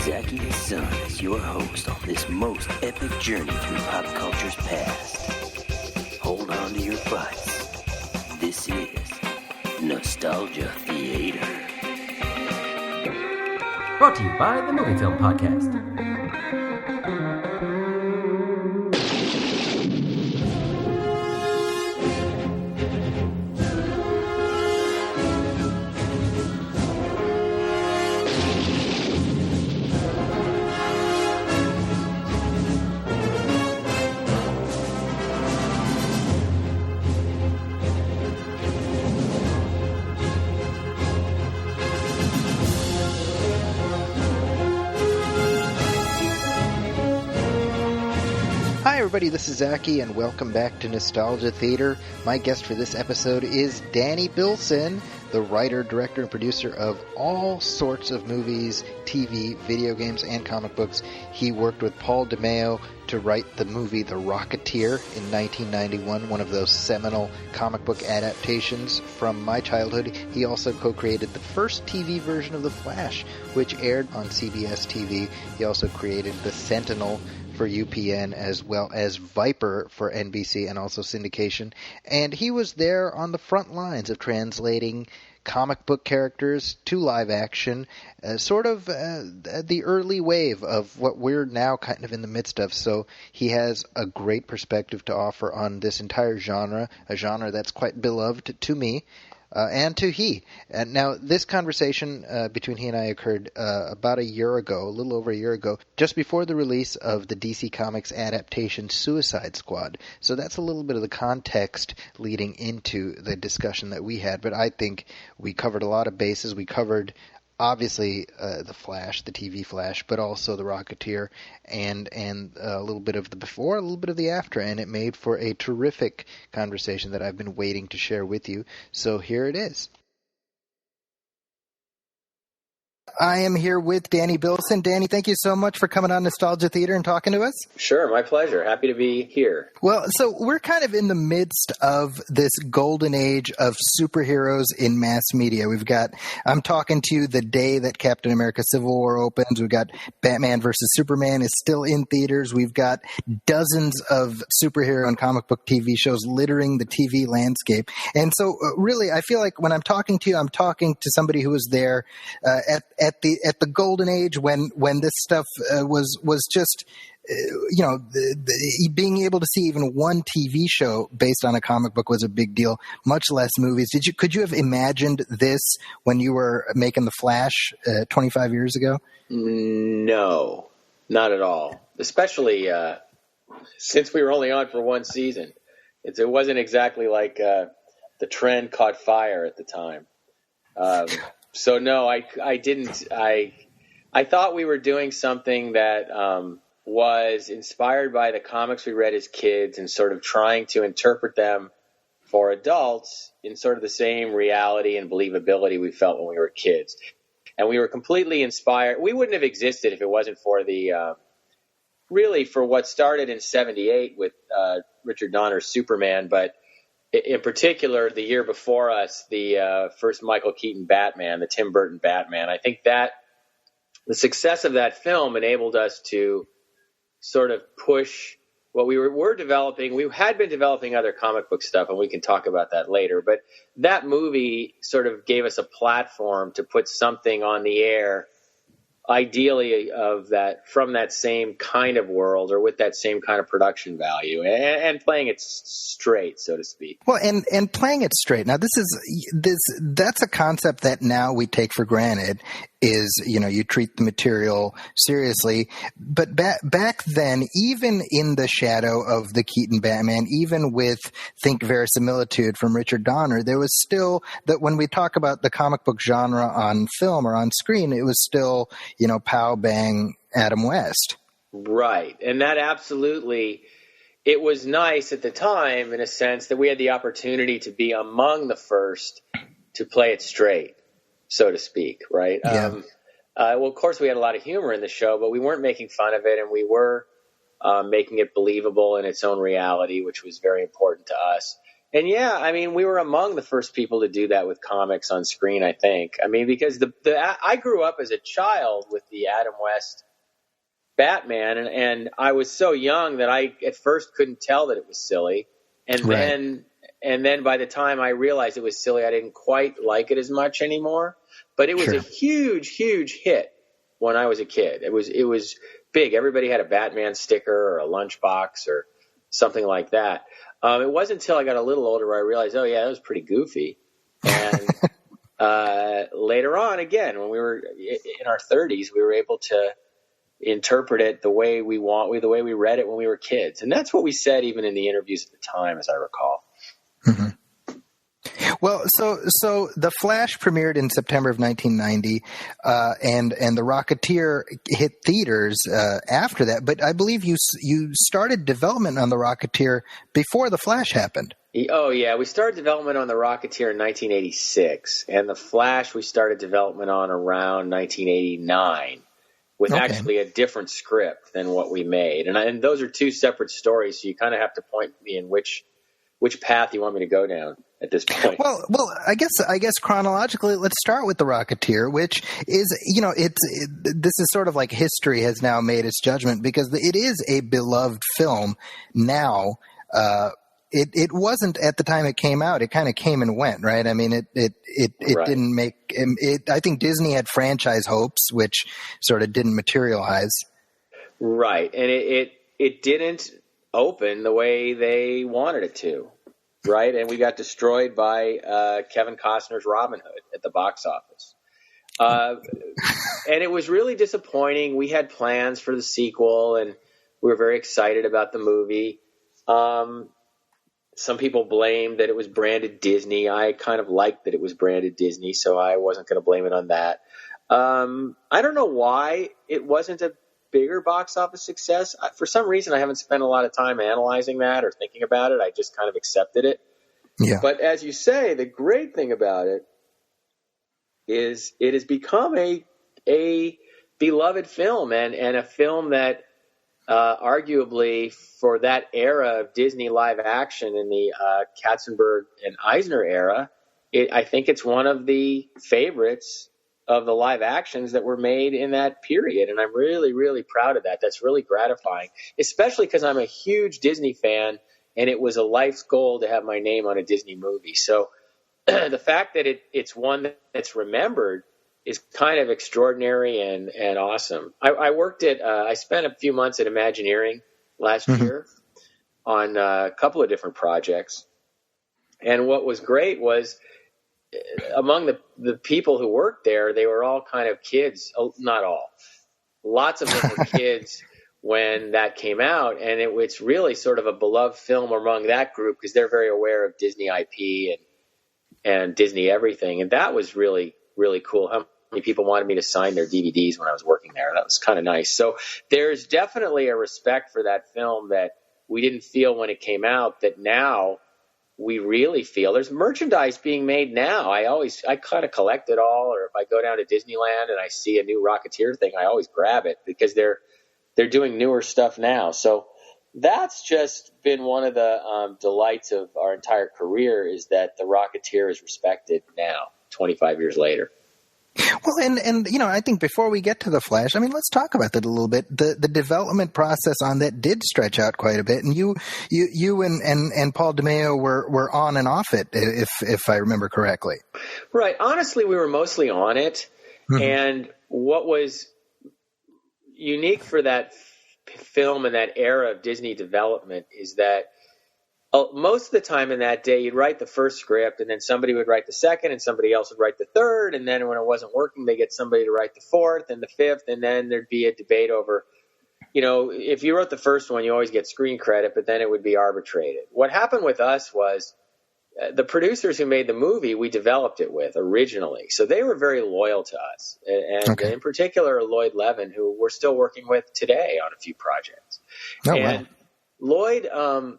Zachy the Sun is your host on this most epic journey through pop culture's past. Hold on to your butts. This is Nostalgia Theater. Brought to you by the Movie Film Podcast. Hi everybody, this is Zachy, and welcome back to Nostalgia Theater. My guest for this episode is Danny Bilson, the writer, director, and producer of all sorts of movies, TV, video games, and comic books. He worked with Paul DeMeo to write the movie The Rocketeer in 1991, one of those seminal comic book adaptations from my childhood. He also co-created the first TV version of The Flash, which aired on CBS TV. He also created The Sentinel for UPN, as well as Viper for NBC and also syndication. And he was there on the front lines of translating comic book characters to live action, sort of the early wave of what we're now kind of in the midst of. So he has a great perspective to offer on this entire genre, a genre that's quite beloved to me. And to he. And now, this conversation between he and I occurred about a year ago, a little over a year ago, just before the release of the DC Comics adaptation Suicide Squad. So that's a little bit of the context leading into the discussion that we had. But I think we covered a lot of bases. We covered, obviously, the Flash, the TV Flash, but also the Rocketeer, and a little bit of the before, a little bit of the after, and it made for a terrific conversation that I've been waiting to share with you. So here it is. I am here with Danny Bilson. Danny, thank you so much for coming on Nostalgia Theater and talking to us. Sure, my pleasure. Happy to be here. Well, so we're kind of in the midst of this golden age of superheroes in mass media. I'm talking to you the day that Captain America Civil War opens. We've got Batman versus Superman is still in theaters. We've got dozens of superhero and comic book TV shows littering the TV landscape. And so really, I feel like when I'm talking to you, I'm talking to somebody who was there at the golden age when this stuff was just being able to see even one TV show based on a comic book was a big deal, much less movies. Could you have imagined this when you were making The Flash 25 years ago? No, not at all. Especially since we were only on for one season. It wasn't exactly like the trend caught fire at the time. So no, I didn't. I thought we were doing something that was inspired by the comics we read as kids and sort of trying to interpret them for adults in sort of the same reality and believability we felt when we were kids. And we were completely inspired. We wouldn't have existed if it wasn't for really for what started in '78 with Richard Donner's Superman, but in particular, the year before us, the first Michael Keaton Batman, the Tim Burton Batman. I think that the success of that film enabled us to sort of push what we were developing. We had been developing other comic book stuff, and we can talk about that later. But that movie sort of gave us a platform to put something on the air, ideally from that same kind of world or with that same kind of production value and playing it straight, so to speak. Well, and playing it straight. Now, that's a concept that now we take for granted is, you treat the material seriously. But back then, even in the shadow of the Keaton Batman, even with think verisimilitude from Richard Donner, there was still that when we talk about the comic book genre on film or on screen, it was still, pow bang Adam West. Right. And that absolutely, it was nice at the time in a sense that we had the opportunity to be among the first to play it straight, so to speak, right? Yeah. Well, of course, we had a lot of humor in the show, but we weren't making fun of it, and we were making it believable in its own reality, which was very important to us. And yeah, I mean, we were among the first people to do that with comics on screen, I think. I mean, because I grew up as a child with the Adam West Batman, and I was so young that I at first couldn't tell that it was silly, and Right. then by the time I realized it was silly, I didn't quite like it as much anymore. But it was a Sure. huge hit when I was a kid. It was big. Everybody had a Batman sticker or a lunchbox or something like that. It wasn't until I got a little older where I realized, oh yeah, that was pretty goofy. And later on, again, when we were in our 30s, we were able to interpret it the way we the way we read it when we were kids. And that's what we said even in the interviews at the time, as I recall. Mm-hmm. Well, so The Flash premiered in September of 1990, and The Rocketeer hit theaters after that. But I believe you started development on The Rocketeer before The Flash happened. Oh, yeah. We started development on The Rocketeer in 1986, and The Flash we started development on around 1989. With actually a different script than what we made. And those are two separate stories, so you kind of have to point me in which path you want me to go down at this point. Well, I guess chronologically, let's start with The Rocketeer, which is, this is sort of like history has now made its judgment, because it is a beloved film now. It wasn't at the time it came out. It kind of came and went, right? I mean, it Right. didn't make it. I think Disney had franchise hopes, which sort of didn't materialize. Right. And it didn't open the way they wanted it to. Right. And we got destroyed by Kevin Costner's Robin Hood at the box office. And it was really disappointing. We had plans for the sequel, and we were very excited about the movie. Some people blamed that it was branded Disney. I kind of liked that it was branded Disney, so I wasn't going to blame it on that. I don't know why it wasn't a bigger box office success. For some reason, I haven't spent a lot of time analyzing that or thinking about it. I just kind of accepted it. Yeah. But as you say, the great thing about it is it has become a beloved film, and a film that arguably for that era of Disney live action in the Katzenberg and Eisner era, I think it's one of the favorites of the live actions that were made in that period. And I'm really, really proud of that. That's really gratifying, especially because I'm a huge Disney fan, and it was a life's goal to have my name on a Disney movie. So the fact that it's one that's remembered is kind of extraordinary and awesome. I spent a few months at Imagineering last year on a couple of different projects. And what was great was among the people who worked there, they were all kind of kids. Not all. Lots of them were kids when that came out. And it's really sort of a beloved film among that group because they're very aware of Disney IP and Disney everything. And that was really, really cool. How many people wanted me to sign their DVDs when I was working there. That was kind of nice. So there's definitely a respect for that film that we didn't feel when it came out that now we really feel. There's merchandise being made now. I kind of collect it all, or if I go down to Disneyland and I see a new Rocketeer thing, I always grab it because they're doing newer stuff now. So that's just been one of the delights of our entire career, is that the Rocketeer is respected now, 25 years later. Well, and I think before we get to The Flash, I mean, let's talk about that a little bit. The development process on that did stretch out quite a bit, and you and Paul DeMeo were on and off it, if I remember correctly. Right. Honestly, we were mostly on it, and what was unique for that film and that era of Disney development is that most of the time in that day, you'd write the first script, and then somebody would write the second, and somebody else would write the third, and then when it wasn't working, they get somebody to write the fourth and the fifth, and then there'd be a debate over, if you wrote the first one, you always get screen credit, but then it would be arbitrated. What happened with us was the producers who made the movie, we developed it with originally, so they were very loyal to us, and in particular, Lloyd Levin, who we're still working with today on a few projects. Oh, and wow. Lloyd,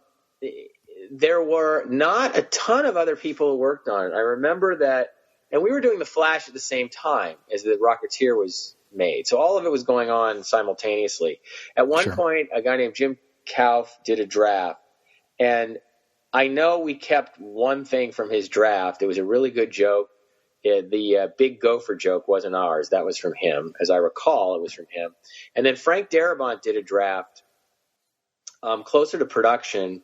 there were not a ton of other people who worked on it. I remember that, and we were doing The Flash at the same time as the Rocketeer was made. So all of it was going on simultaneously. At one point, a guy named Jim Kauf did a draft, and I know we kept one thing from his draft. It was a really good joke. The big gopher joke wasn't ours. That was from him. As I recall, it was from him. And then Frank Darabont did a draft closer to production.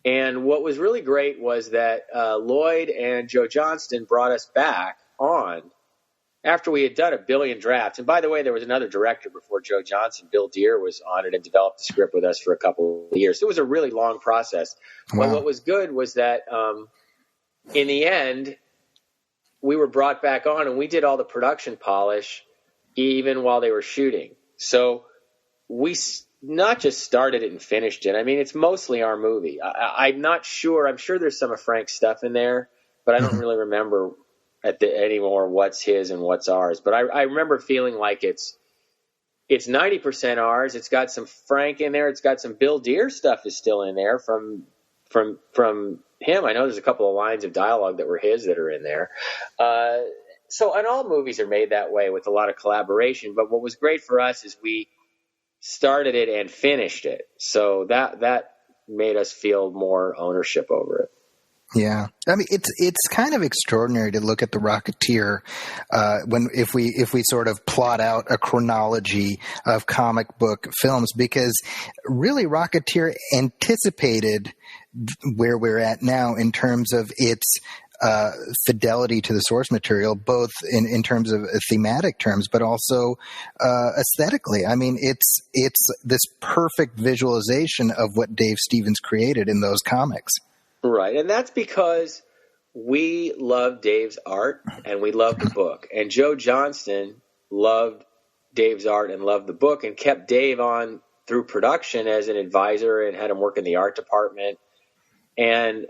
And what was really great was that Lloyd and Joe Johnston brought us back on after we had done a billion drafts. And by the way, there was another director before Joe Johnston, Bill Deere, was on it and developed the script with us for a couple of years. So it was a really long process. Wow. But what was good was that in the end, we were brought back on and we did all the production polish even while they were shooting. So we not just started it and finished it. I mean, it's mostly our movie. I'm not sure. I'm sure there's some of Frank's stuff in there, but I don't really remember anymore what's his and what's ours. But I remember feeling like it's 90% ours. It's got some Frank in there. It's got some Bill Deere stuff is still in there from him. I know there's a couple of lines of dialogue that were his that are in there. So, and all movies are made that way with a lot of collaboration. But what was great for us is we started it and finished it. So that made us feel more ownership over it. Yeah, I mean it's kind of extraordinary to look at The Rocketeer if we sort of plot out a chronology of comic book films, because really Rocketeer anticipated where we're at now in terms of its fidelity to the source material, both in terms of thematic terms, but also aesthetically. I mean, it's this perfect visualization of what Dave Stevens created in those comics. Right, and that's because we love Dave's art and we love the book. And Joe Johnston loved Dave's art and loved the book and kept Dave on through production as an advisor and had him work in the art department. And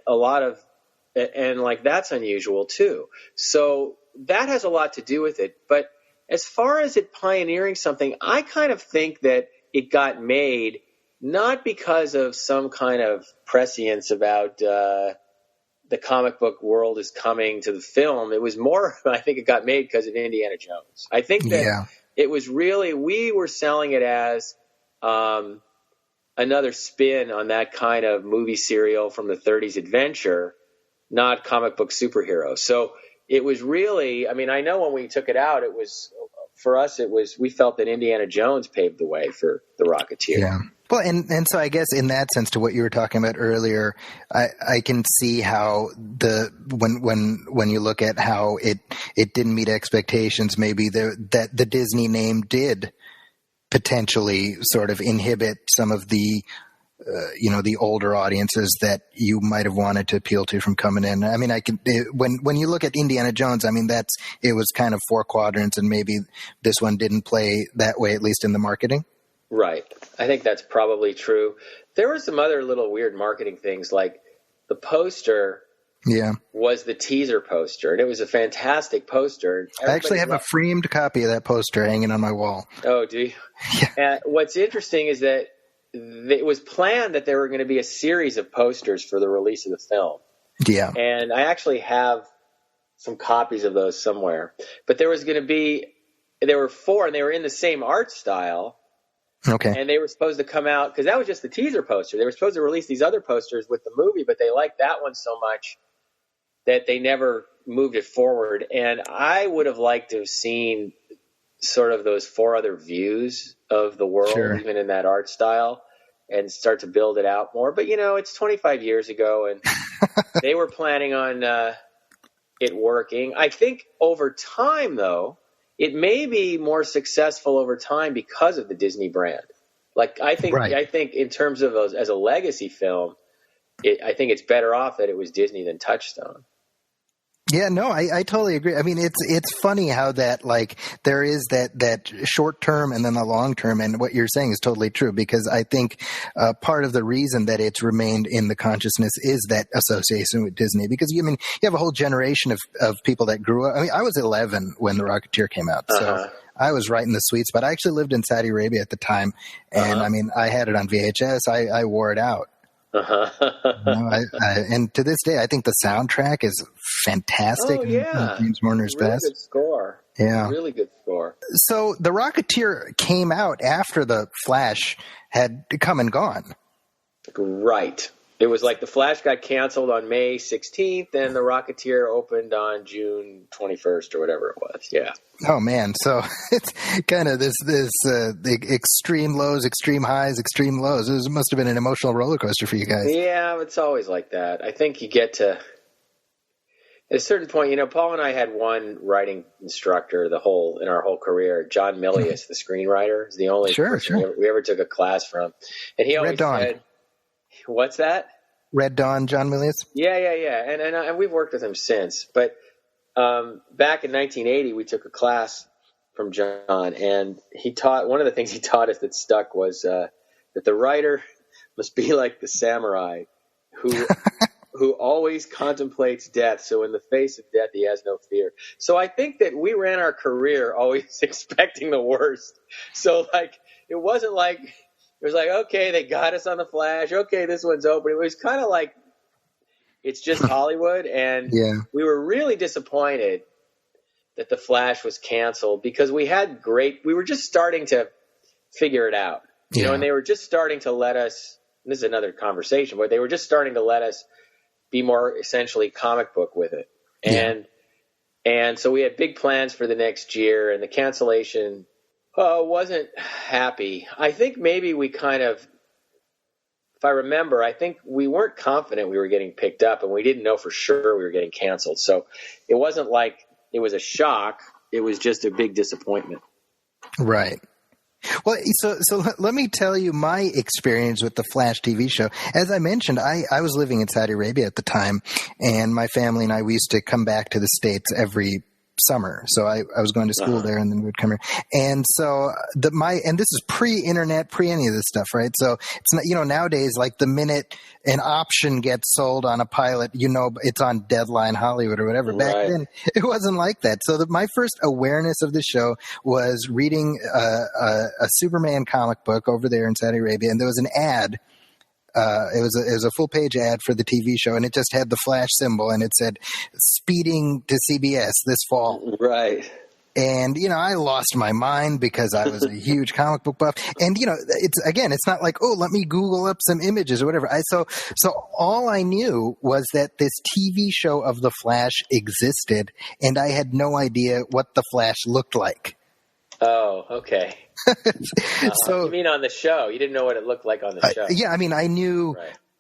that's unusual too. So that has a lot to do with it. But as far as it pioneering something, I kind of think that it got made not because of some kind of prescience about the comic book world is coming to the film. It was more, I think it got made because of Indiana Jones. I think that it was really, we were selling it as another spin on that kind of movie serial from the 30s adventure, not comic book superheroes. So it was really, I mean, I know when we took it out, it was, for us, we felt that Indiana Jones paved the way for The Rocketeer. Yeah. Well, and so I guess in that sense, to what you were talking about earlier, I can see how when you look at how it didn't meet expectations, maybe that the Disney name did potentially sort of inhibit some of the the older audiences that you might have wanted to appeal to from coming in. I mean, when you look at Indiana Jones, I mean, it was kind of 4 quadrants, and maybe this one didn't play that way, at least in the marketing. Right. I think that's probably true. There were some other little weird marketing things, like the poster was the teaser poster, and it was a fantastic poster. I actually have a framed copy of that poster hanging on my wall. Oh, do you? Yeah. What's interesting is that it was planned that there were going to be a series of posters for the release of the film. Yeah. And I actually have some copies of those somewhere. But there were 4, and they were in the same art style. Okay. And they were supposed to come out, because that was just the teaser poster. They were supposed to release these other posters with the movie, but they liked that one so much that they never moved it forward. And I would have liked to have seen sort of those 4 other views of the world, even in that art style, and start to build it out more. But, it's 25 years ago, and they were planning on it working. I think over time, though, it may be more successful over time because of the Disney brand. Like, I think in terms of as a legacy film, I think it's better off that it was Disney than Touchstone. Yeah, no, I totally agree. I mean, it's funny how that, like, there is that short term and then the long term, and what you're saying is totally true, because I think part of the reason that it's remained in the consciousness is that association with Disney, because you have a whole generation of people that grew up. I mean, I was 11 when The Rocketeer came out, so I was right in the sweet spot. I actually lived in Saudi Arabia at the time, and I mean, I had it on VHS. I wore it out. And to this day, I think the soundtrack is fantastic. Oh, yeah. James Horner's really best. Good score. Yeah. Really good score. So The Rocketeer came out after The Flash had come and gone. Right. It was like The Flash got canceled on May 16th, and The Rocketeer opened on June 21st or whatever it was. Yeah. Oh man, so it's kind of this the extreme lows, extreme highs, extreme lows. It must have been an emotional roller coaster for you guys. Yeah, it's always like that. I think you get to at a certain point. Paul and I had one writing instructor in our whole career. John Milius, the screenwriter, is the only person we ever took a class from, and he always said, "What's that?" Red Dawn, John Milius. Yeah, and we've worked with him since. But back in 1980, we took a class from John, and he taught one of the things he taught us that stuck was that the writer must be like the samurai who always contemplates death. So in the face of death, he has no fear. So I think that we ran our career always expecting the worst. So it wasn't like. It was like, okay, they got us on The Flash. Okay, this one's open. It was kind of like it's just Hollywood. And we were really disappointed that The Flash was canceled because we were just starting to figure it out. And they were just starting to let us, this is another conversation, but they were just starting to let us be more essentially comic book with it. And so we had big plans for the next year, and the cancellation wasn't happy. I think maybe we kind of, if I remember, I think we weren't confident we were getting picked up, and we didn't know for sure we were getting canceled. So it wasn't like it was a shock. It was just a big disappointment. Right. Well, so let me tell you my experience with the Flash TV show. As I mentioned, I was living in Saudi Arabia at the time, and my family and I, we used to come back to the States every summer. So I was going to school there, and then we would come here. And so and this is pre-internet, pre any of this stuff, right? So it's not, nowadays, like the minute an option gets sold on a pilot, it's on Deadline Hollywood or whatever. Back then, it wasn't like that. So my first awareness of the show was reading a Superman comic book over there in Saudi Arabia, and there was an ad. It was a full page ad for the TV show, and it just had the Flash symbol, and it said "speeding to CBS this fall." Right. And I lost my mind because I was a huge comic book buff, and it's not like, oh, let me Google up some images or whatever. So all I knew was that this TV show of the Flash existed, and I had no idea what the Flash looked like. Oh, okay. So you mean on the show? You didn't know what it looked like on the show? Yeah, I mean, I knew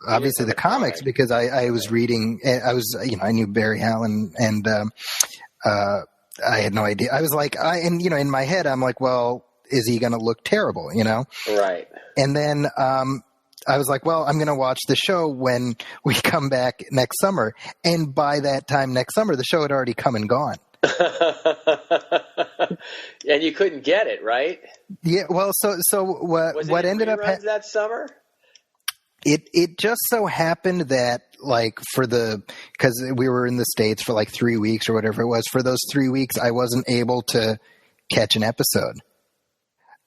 obviously the comics because I was reading. I knew Barry Allen, and I had no idea. I was like, in my head, I'm like, well, is he going to look terrible? Right. And then I was like, well, I'm going to watch the show when we come back next summer. And by that time next summer, the show had already come and gone. And you couldn't get it, right? Yeah. Well, so what ended up that summer? It just so happened that because we were in the States for 3 weeks or whatever it was, for those 3 weeks, I wasn't able to catch an episode.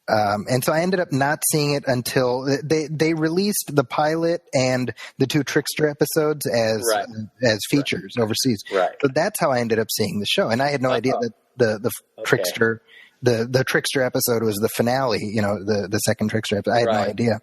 And so I ended up not seeing it until they released the pilot and the 2 Trickster episodes as features overseas. Right. So that's how I ended up seeing the show. And I had no idea that the Trickster, the Trickster episode was the finale, the second Trickster episode. I had no idea.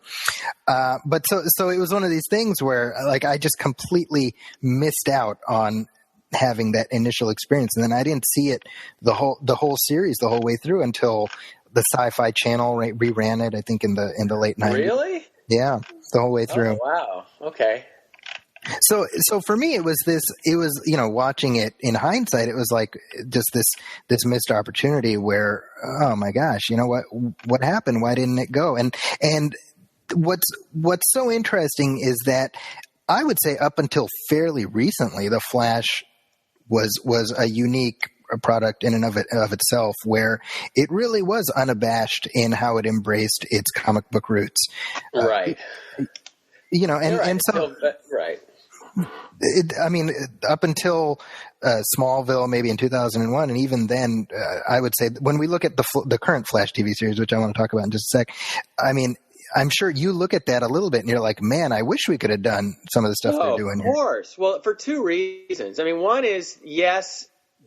But so it was one of these things where I just completely missed out on having that initial experience. And then I didn't see it the whole series the whole way through until the Sci-Fi Channel reran it, I think in the late 90s. Really? Yeah, the whole way through. Oh, wow. Okay. So for me, it was watching it in hindsight, it was like just this missed opportunity where, oh my gosh, what happened? Why didn't it go? And what's so interesting is that I would say up until fairly recently, the Flash was a unique product in and of itself, where it really was unabashed in how it embraced its comic book roots. Right. And so right. Up until Smallville, maybe in 2001, and even then, I would say when we look at the current Flash TV series, which I want to talk about in just a sec, I'm sure you look at that a little bit and you're like, man, I wish we could have done some of the stuff they're doing here. Of course. Well, for 2 reasons. One is, yes,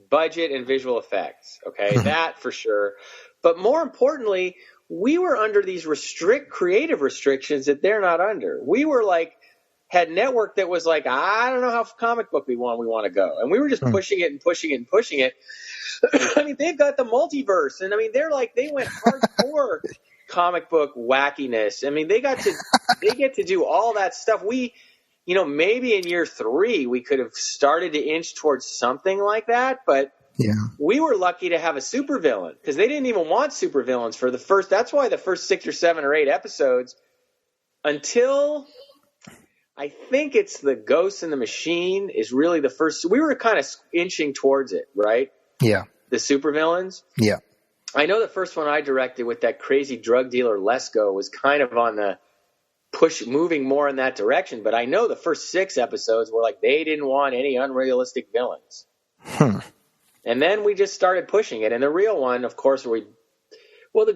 budget and visual effects. Okay, that for sure. But more importantly, we were under these creative restrictions that they're not under. We were like, had network that was like, I don't know how comic book we want to go. And we were just pushing it and pushing it and pushing it. I mean, they've got the multiverse. And I mean, they went hardcore comic book wackiness. I mean, they get to do all that stuff. Maybe in year 3, we could have started to inch towards something like that. But we were lucky to have a supervillain because they didn't even want supervillains for the first. That's why the first 6 or 7 or 8 episodes, until I think it's the Ghost in the Machine, is really the first. We were kind of inching towards it, right? Yeah. The supervillains. Yeah. I know the first one I directed with that crazy drug dealer Lesko was kind of on the push, moving more in that direction. But I know the first 6 episodes were like they didn't want any unrealistic villains. And then we just started pushing it. And the real one, of course, the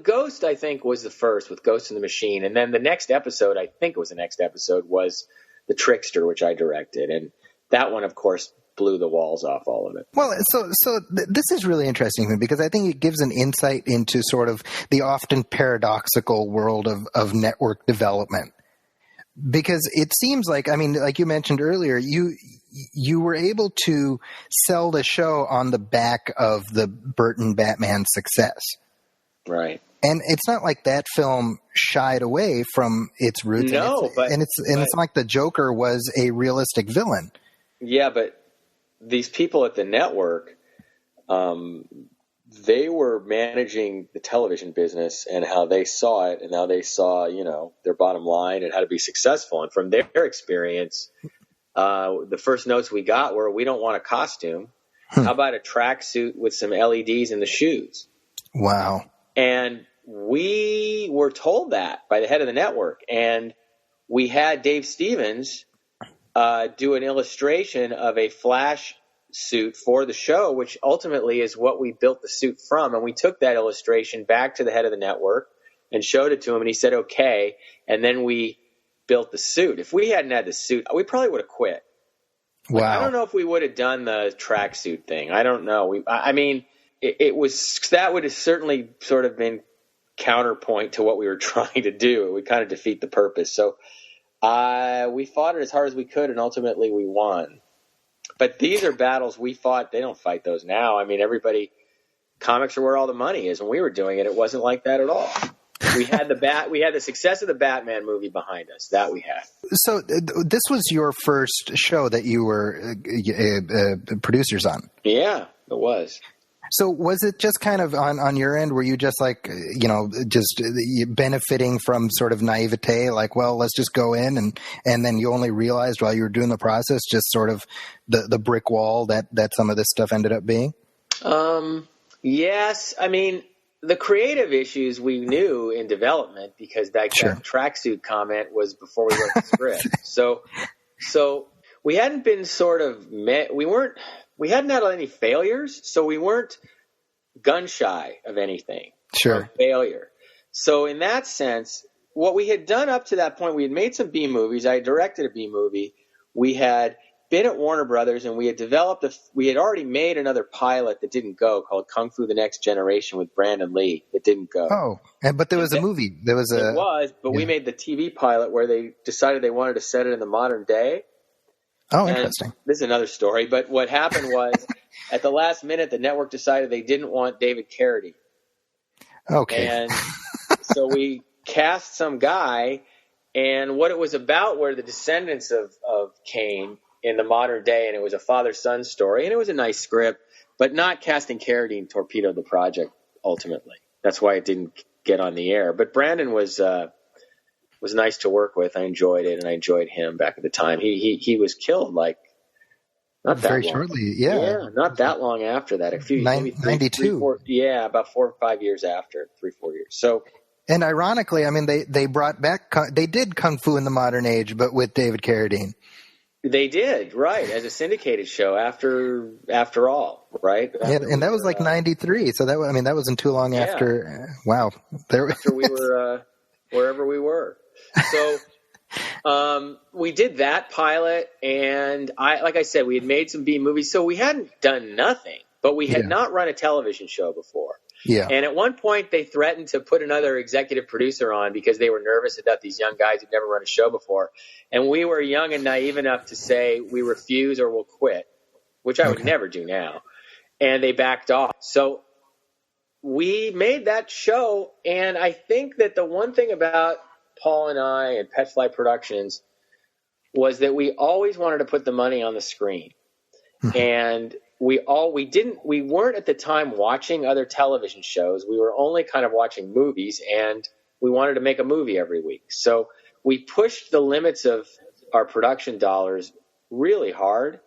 Ghost, I think, was the first with Ghost in the Machine. And then the next episode, I think it was the next episode, was The Trickster, which I directed. And that one, of course, blew the walls off all of it. Well, this is really interesting to me because I think it gives an insight into sort of the often paradoxical world of network development. Because it seems like, I mean, like you mentioned earlier, you were able to sell the show on the back of the Burton Batman success. Right. And it's not like that film shied away from its roots. No, it's not like the Joker was a realistic villain. Yeah, but these people at the network, they were managing the television business and how they saw it and how they saw, their bottom line and how to be successful. And from their experience, the first notes we got were, we don't want a costume. How about a tracksuit with some LEDs in the shoes? Wow. And we were told that by the head of the network. And we had Dave Stevens do an illustration of a Flash suit for the show, which ultimately is what we built the suit from. And we took that illustration back to the head of the network and showed it to him. And he said, okay. And then we built the suit. If we hadn't had the suit, we probably would have quit. Wow. I don't know if we would have done the tracksuit thing. I don't know. It would have certainly sort of been counterpoint to what we were trying to do. It would kind of defeat the purpose. So we fought it as hard as we could, and ultimately we won. But these are battles we fought. They don't fight those now. I mean, comics are where all the money is. When we were doing it, it wasn't like that at all. We had the success of the Batman movie behind us. That we had. So this was your first show that you were producers on. Yeah, it was. So was it just kind of on your end, were you just like, just benefiting from sort of naivete, like, well, let's just go in and then you only realized while you were doing the process, just sort of the brick wall that some of this stuff ended up being? Yes. I mean, the creative issues we knew in development because that tracksuit comment was before we wrote the script. So we hadn't been sort of we hadn't had any failures, so we weren't gun shy of anything. Sure. Failure. So in that sense, what we had done up to that point, we had made some B movies. I had directed a B movie. We had been at Warner Brothers, and we had already made another pilot that didn't go called Kung Fu: The Next Generation with Brandon Lee. It didn't go. Oh, but there was a movie. It was, but we made the TV pilot where they decided they wanted to set it in the modern day. Oh, interesting. And this is another story, but what happened was at the last minute, the network decided they didn't want David Carradine. Okay. And so we cast some guy, and what it was about were the descendants of Cain in the modern day, and it was a father-son story, and it was a nice script, but not casting Carradine torpedoed the project ultimately. That's why it didn't get on the air. But Brandon was nice to work with. I enjoyed it, and I enjoyed him back at the time. He was killed not that very long. Shortly, yeah, not that long after that. A few 92. About 4 or 5 years after, 3-4 years. So. And ironically, I mean, they brought back they did Kung Fu in the Modern Age, but with David Carradine. They did, right, as a syndicated show after all, right? And that was like 93, so that wasn't too long after. Wow, after we were wherever we were. So we did that pilot, and like I said, we had made some B movies, so we hadn't done nothing, but we had not run a television show before. Yeah. And at one point, they threatened to put another executive producer on because they were nervous about these young guys who'd never run a show before. And we were young and naive enough to say we refuse or we'll quit, which I would never do now. And they backed off. So we made that show. And I think that the one thing about Paul and I and Pet Fly Productions was that we always wanted to put the money on the screen. And we weren't at the time watching other television shows. We were only kind of watching movies, and we wanted to make a movie every week. So we pushed the limits of our production dollars really hard.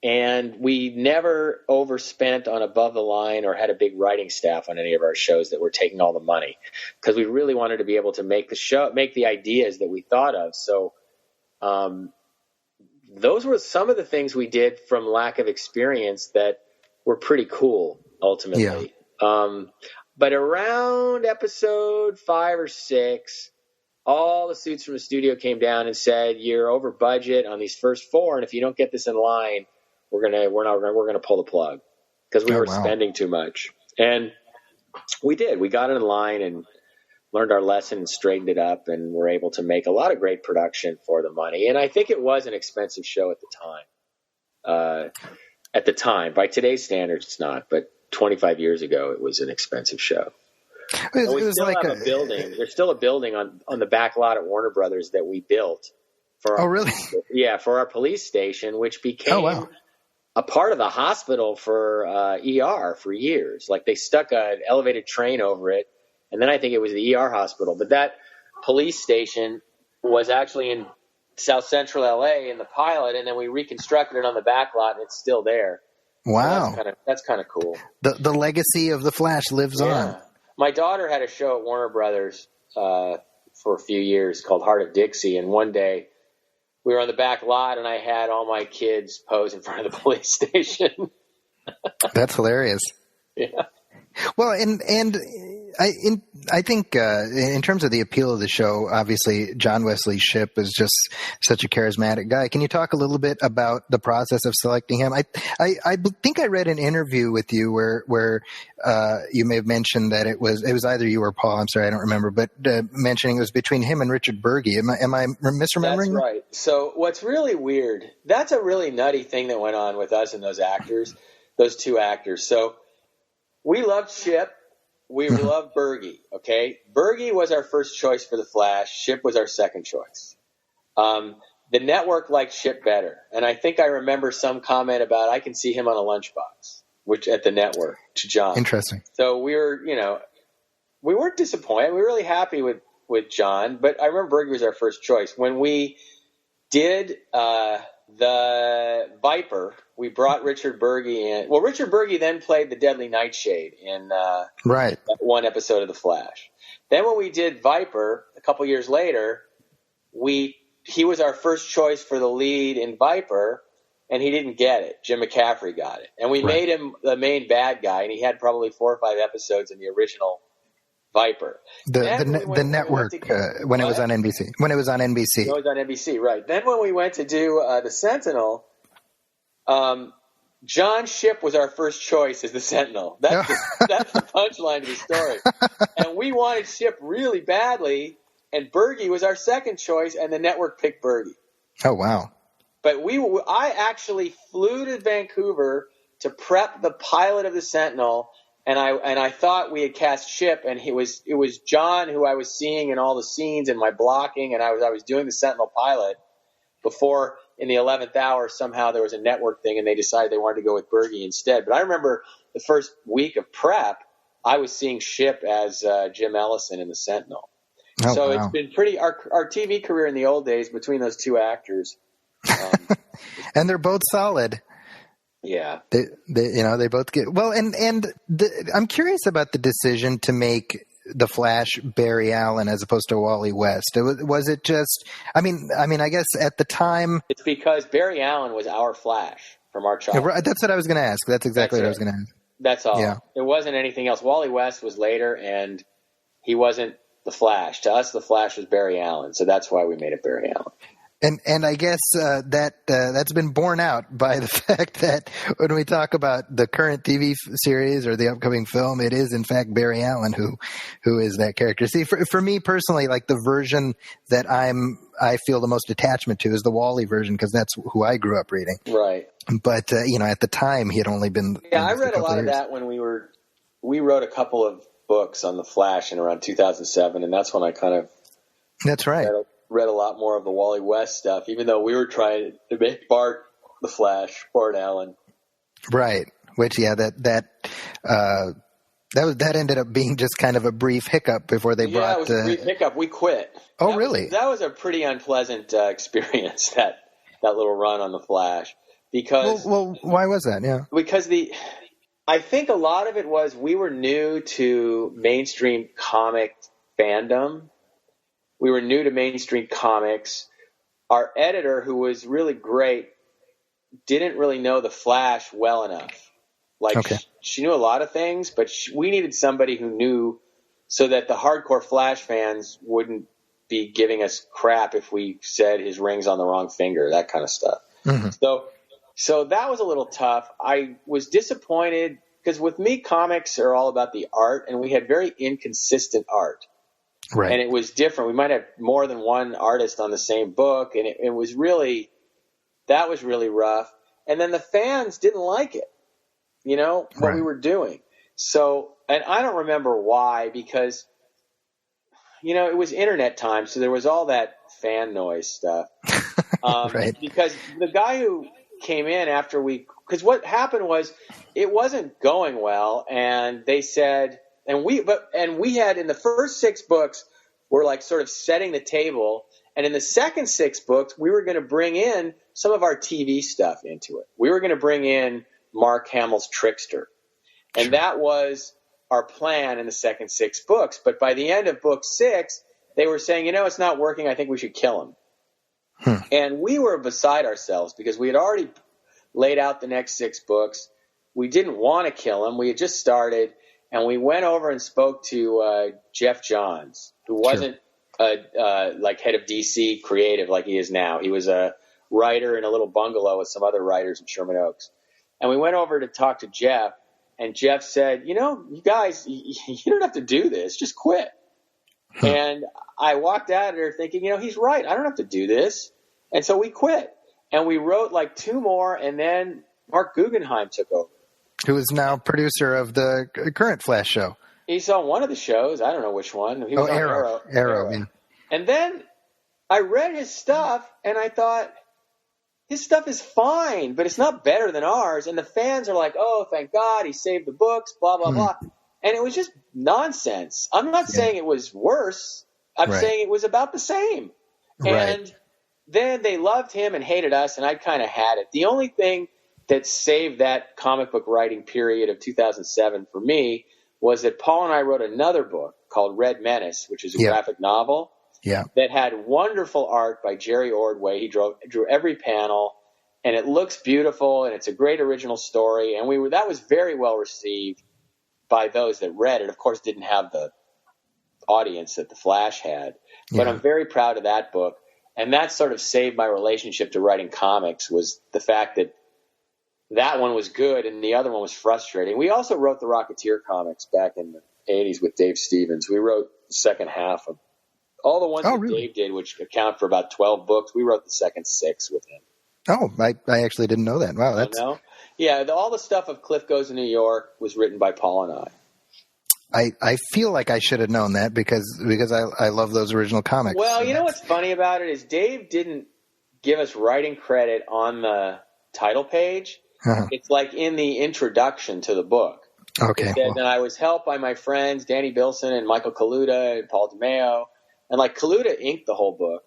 And we never overspent on above the line or had a big writing staff on any of our shows that were taking all the money, because we really wanted to be able to make the ideas that we thought of. So, those were some of the things we did from lack of experience that were pretty cool ultimately. Yeah. But around episode 5 or 6, all the suits from the studio came down and said, "You're over budget on these first 4, and if you don't get this in line, we're gonna pull the plug," because we were spending too much. And we did. We got it in line and learned our lesson and straightened it up, and were able to make a lot of great production for the money. And I think it was an expensive show at the time. By today's standards, it's not, but 25 years ago, it was an expensive show. We still have a building. There's still a building on the back lot at Warner Brothers that we built for for our police station, which became a part of the hospital for ER for years. Like, they stuck an elevated train over it. And then I think it was the ER hospital. But that police station was actually in South Central LA in the pilot, and then we reconstructed it on the back lot, and it's still there. Wow. So that's kind of cool. The legacy of The Flash lives on. My daughter had a show at Warner Brothers for a few years called Heart of Dixie, and one day we were on the back lot, and I had all my kids pose in front of the police station. That's hilarious. Yeah. Well, and I think in terms of the appeal of the show, obviously John Wesley Shipp is just such a charismatic guy. Can you talk a little bit about the process of selecting him? I think I read an interview with you where you may have mentioned that it was either you or Paul. I'm sorry, I don't remember, but mentioning it was between him and Richard Burgi. Am I misremembering? That's right. So what's really weird? That's a really nutty thing that went on with us and those actors, those two actors. So we loved Shipp. We loved Burgi, okay? Burgi was our first choice for The Flash. Shipp was our second choice. The network liked Shipp better. And I think I remember some comment about, I can see him on a lunchbox, which at the network, to John. Interesting. So we weren't disappointed. We were really happy with John. But I remember Burgi was our first choice. When we did the Viper, we brought Richard Burgi in. Well, Richard Burgi then played the Deadly Nightshade in that one episode of The Flash. Then when we did Viper a couple years later, he was our first choice for the lead in Viper, and he didn't get it. Jim McCaffrey got it. And we made him the main bad guy, and he had probably 4 or 5 episodes in the original Viper. The network when it was on NBC. When it was on NBC. It was on NBC, right. Then when we went to do the Sentinel, John Shipp was our first choice as the Sentinel. That's the punchline to the story. And we wanted Shipp really badly, and Burgi was our second choice, and the network picked Burgi. Oh, wow. But I actually flew to Vancouver to prep the pilot of the Sentinel, and I thought we had cast Shipp, and it was John who I was seeing in all the scenes in my blocking, and I was doing the Sentinel pilot before in the 11th hour somehow there was a network thing, and they decided they wanted to go with Burgi instead. But I remember the first week of prep, I was seeing Shipp as Jim Ellison in the Sentinel. Oh, so wow. It's been pretty our TV career in the old days between those two actors. And they're both solid. Yeah, they both get well. I'm curious about the decision to make the Flash Barry Allen as opposed to Wally West. Was it just? I mean, I guess at the time, it's because Barry Allen was our Flash from our childhood. That's what I was going to ask. That's exactly what I was going to ask. That's all. Yeah. It wasn't anything else. Wally West was later, and he wasn't the Flash. To us, the Flash was Barry Allen, so that's why we made it Barry Allen. And I guess that's been borne out by the fact that when we talk about the current TV series or the upcoming film, it is in fact Barry Allen who is that character. See, for me personally, like the version that I feel the most attachment to is the Wally version because that's who I grew up reading. Right. But at the time he had only been I read a lot of that when we wrote a couple of books on the Flash in around 2007, and that's when I kind of that's right. Read a lot more of the Wally West stuff, even though we were trying to make Bart the Flash, Bart Allen. Right. Which, that ended up being just kind of a brief hiccup before they brought. Yeah, it was a brief hiccup. We quit. Oh, really? That was a pretty unpleasant experience. That little run on the Flash, because well, why was that? Yeah, because I think a lot of it was we were new to mainstream comic fandom. We were new to mainstream comics. Our editor, who was really great, didn't really know the Flash well enough. Like, okay. She knew a lot of things, but we needed somebody who knew so that the hardcore Flash fans wouldn't be giving us crap if we said his ring's on the wrong finger, that kind of stuff. Mm-hmm. So that was a little tough. I was disappointed because with me, comics are all about the art, and we had very inconsistent art. Right. And it was different. We might have more than one artist on the same book, and it was really – that was really rough. And then the fans didn't like it, what we were doing. So – and I don't remember why because, it was internet time, so there was all that fan noise stuff. Right. Because the guy who came in after we – because what happened was it wasn't going well, and they said – and we had in the first 6 books, we're like sort of setting the table. And in the second 6 books, we were going to bring in some of our TV stuff into it. We were going to bring in Mark Hamill's Trickster. And that was our plan in the second 6 books. But by the end of book 6, they were saying, it's not working. I think we should kill him. And we were beside ourselves because we had already laid out the next 6 books. We didn't want to kill him. We had just started. And we went over and spoke to Jeff Johns, who wasn't like head of DC creative like he is now. He was a writer in a little bungalow with some other writers in Sherman Oaks. And we went over to talk to Jeff, and Jeff said, you guys, you don't have to do this. Just quit. And I walked out of there thinking, he's right. I don't have to do this. And so we quit. And we wrote like 2 more, and then Mark Guggenheim took over. Who is now producer of the current Flash show. He's on one of the shows. I don't know which one. He was on Arrow. Arrow. Yeah. And then I read his stuff, and I thought, his stuff is fine, but it's not better than ours. And the fans are like, oh, thank God, he saved the books, blah, blah, blah. And it was just nonsense. I'm not saying it was worse. I'm saying it was about the same. And then they loved him and hated us, and I kind of had it. The only thing that saved that comic book writing period of 2007 for me was that Paul and I wrote another book called Red Menace, which is a graphic novel that had wonderful art by Jerry Ordway. He drew every panel, and it looks beautiful, and it's a great original story. And that was very well received by those that read it. Of course, didn't have the audience that the Flash had, but I'm very proud of that book. And that sort of saved my relationship to writing comics, was the fact that one was good and the other one was frustrating. We also wrote the Rocketeer comics back in the 80s with Dave Stevens. We wrote the second half of all the ones that Dave did, which account for about 12 books. We wrote the second 6 with him. Oh, I actually didn't know that. Wow, that's all the stuff of Cliff Goes to New York was written by Paul and I. I feel like I should have known that because I love those original comics. Well, what's funny about it is Dave didn't give us writing credit on the title page. It's like in the introduction to the book. Okay. It said that I was helped by my friends Danny Bilson and Michael Kaluta and Paul DeMeo. And like Kaluta inked the whole book.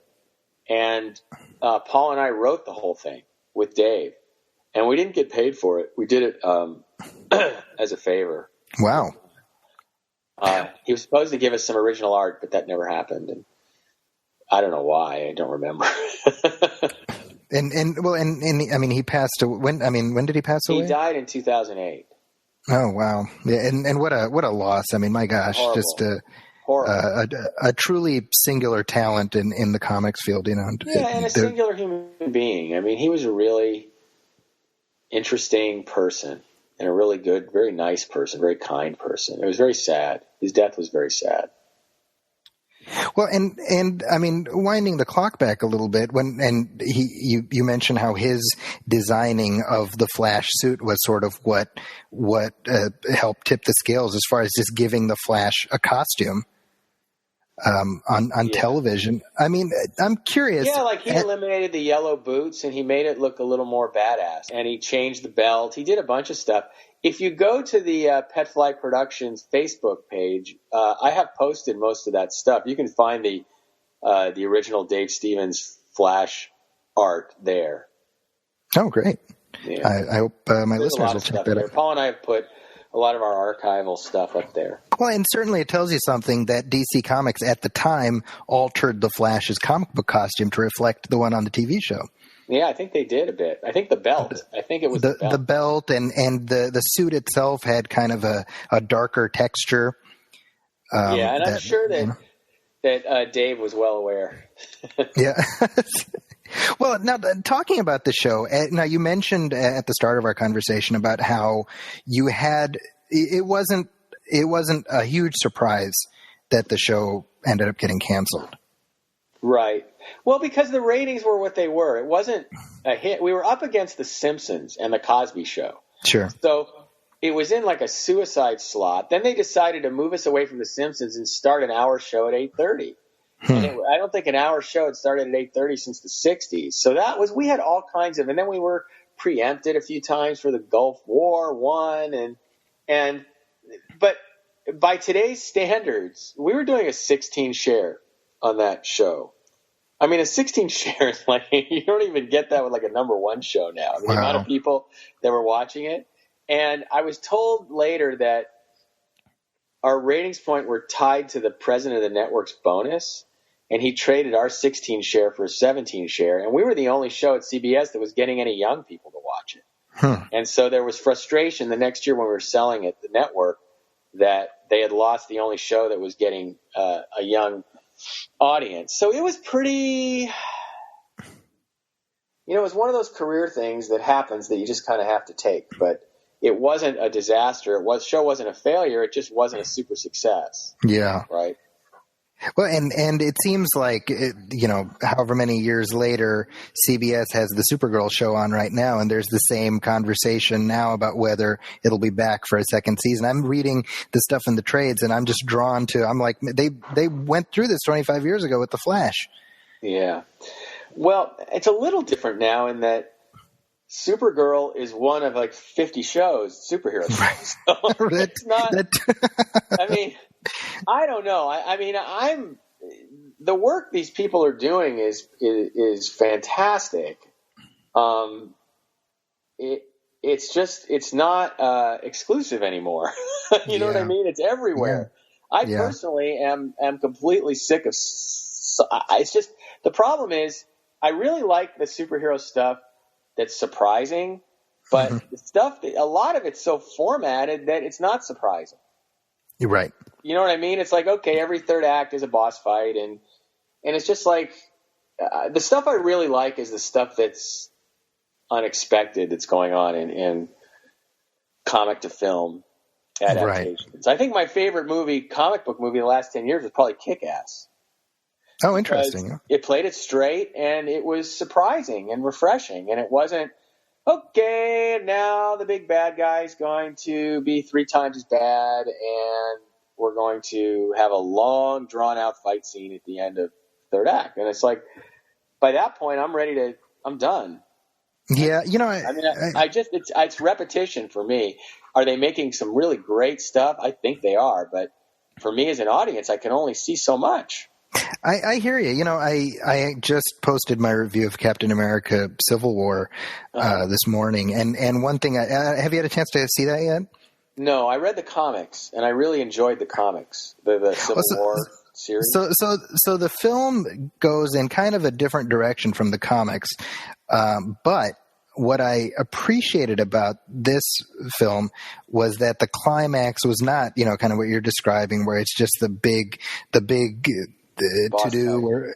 And Paul and I wrote the whole thing with Dave. And we didn't get paid for it. We did it as a favor. Wow. He was supposed to give us some original art, but that never happened. And I don't know why. I don't remember. And I mean, he passed away. When did he pass away? He died in 2008. Oh, wow. Yeah. And what a loss. I mean, my gosh, Horrible. just, a truly singular talent in the comics field, you know. And a singular human being. I mean, he was a really interesting person and a really good, very nice person, very kind person. It was very sad. His death was very sad. Well, and I mean, winding the clock back a little bit, you mentioned how his designing of the Flash suit was sort of what helped tip the scales as far as just giving the Flash a costume on television. I mean, I'm curious. Yeah, like he eliminated the yellow boots and he made it look a little more badass, and he changed the belt. He did a bunch of stuff. If you go to the Pet Flight Productions Facebook page, I have posted most of that stuff. You can find the original Dave Stevens Flash art there. Oh, great! Yeah. I hope my listeners will check that out. Paul and I have put a lot of our archival stuff up there. Well, and certainly it tells you something that DC Comics at the time altered the Flash's comic book costume to reflect the one on the TV show. Yeah, I think they did a bit. I think the belt. I think it was the belt. The belt and the suit itself had kind of a darker texture. And I'm sure that Dave was well aware. Yeah. Well, now talking about the show, now you mentioned at the start of our conversation about how you had it wasn't a huge surprise that the show ended up getting canceled. Right. Well, because the ratings were what they were. It wasn't a hit. We were up against The Simpsons and The Cosby Show. Sure. So it was in like a suicide slot. Then they decided to move us away from The Simpsons and start an hour show at 8:30. And I don't think an hour show had started at 8:30 since the 60s. So we had all kinds of, and then we were preempted a few times for the Gulf War but by today's standards, we were doing a 16 share on that show. I mean, a 16 share is like, you don't even get that with like a number one show now. I mean, the amount of people that were watching it. And I was told later that our ratings point were tied to the president of the network's bonus, and he traded our 16 share for a 17 share. And we were the only show at CBS that was getting any young people to watch it. And so there was frustration the next year when we were selling it, the network, that they had lost the only show that was getting a young audience. So it was pretty, it was one of those career things that happens that you just kind of have to take. But it wasn't a disaster. Show wasn't a failure. It just wasn't a super success. Yeah. Right. Well, and it seems like, however many years later, CBS has the Supergirl show on right now, and there's the same conversation now about whether it'll be back for a second season. I'm reading the stuff in the trades, and I'm just drawn to, I'm like, they went through this 25 years ago with The Flash. Yeah. Well, it's a little different now in that Supergirl is one of like 50 shows, superhero shows. So it's not, I mean, I don't know. I mean, the work these people are doing is fantastic. It's not exclusive anymore. You know what I mean? It's everywhere. Yeah. I personally am completely sick of. It's just, the problem is I really like the superhero stuff that's surprising, but the stuff a lot of it's so formatted that it's not surprising. You're right. You know what I mean? It's like, okay, every third act is a boss fight, and it's just like the stuff I really like is the stuff that's unexpected that's going on in comic to film adaptations. Right. I think my favorite comic book movie in the last 10 years was probably Kick-Ass. Oh, interesting. It played it straight, and it was surprising and refreshing, and it wasn't, okay, now the big bad guy is going to be 3 times as bad, and we're going to have a long, drawn-out fight scene at the end of third act. And it's like, by that point, I'm done. Yeah, it's repetition for me. Are they making some really great stuff? I think they are, but for me as an audience, I can only see so much. I hear you. I just posted my review of Captain America Civil War this morning. And one thing, have you had a chance to see that yet? No, I read the comics, and I really enjoyed the comics, the Civil War series. So the film goes in kind of a different direction from the comics. But what I appreciated about this film was that the climax was not, kind of what you're describing, where it's just the big to do where,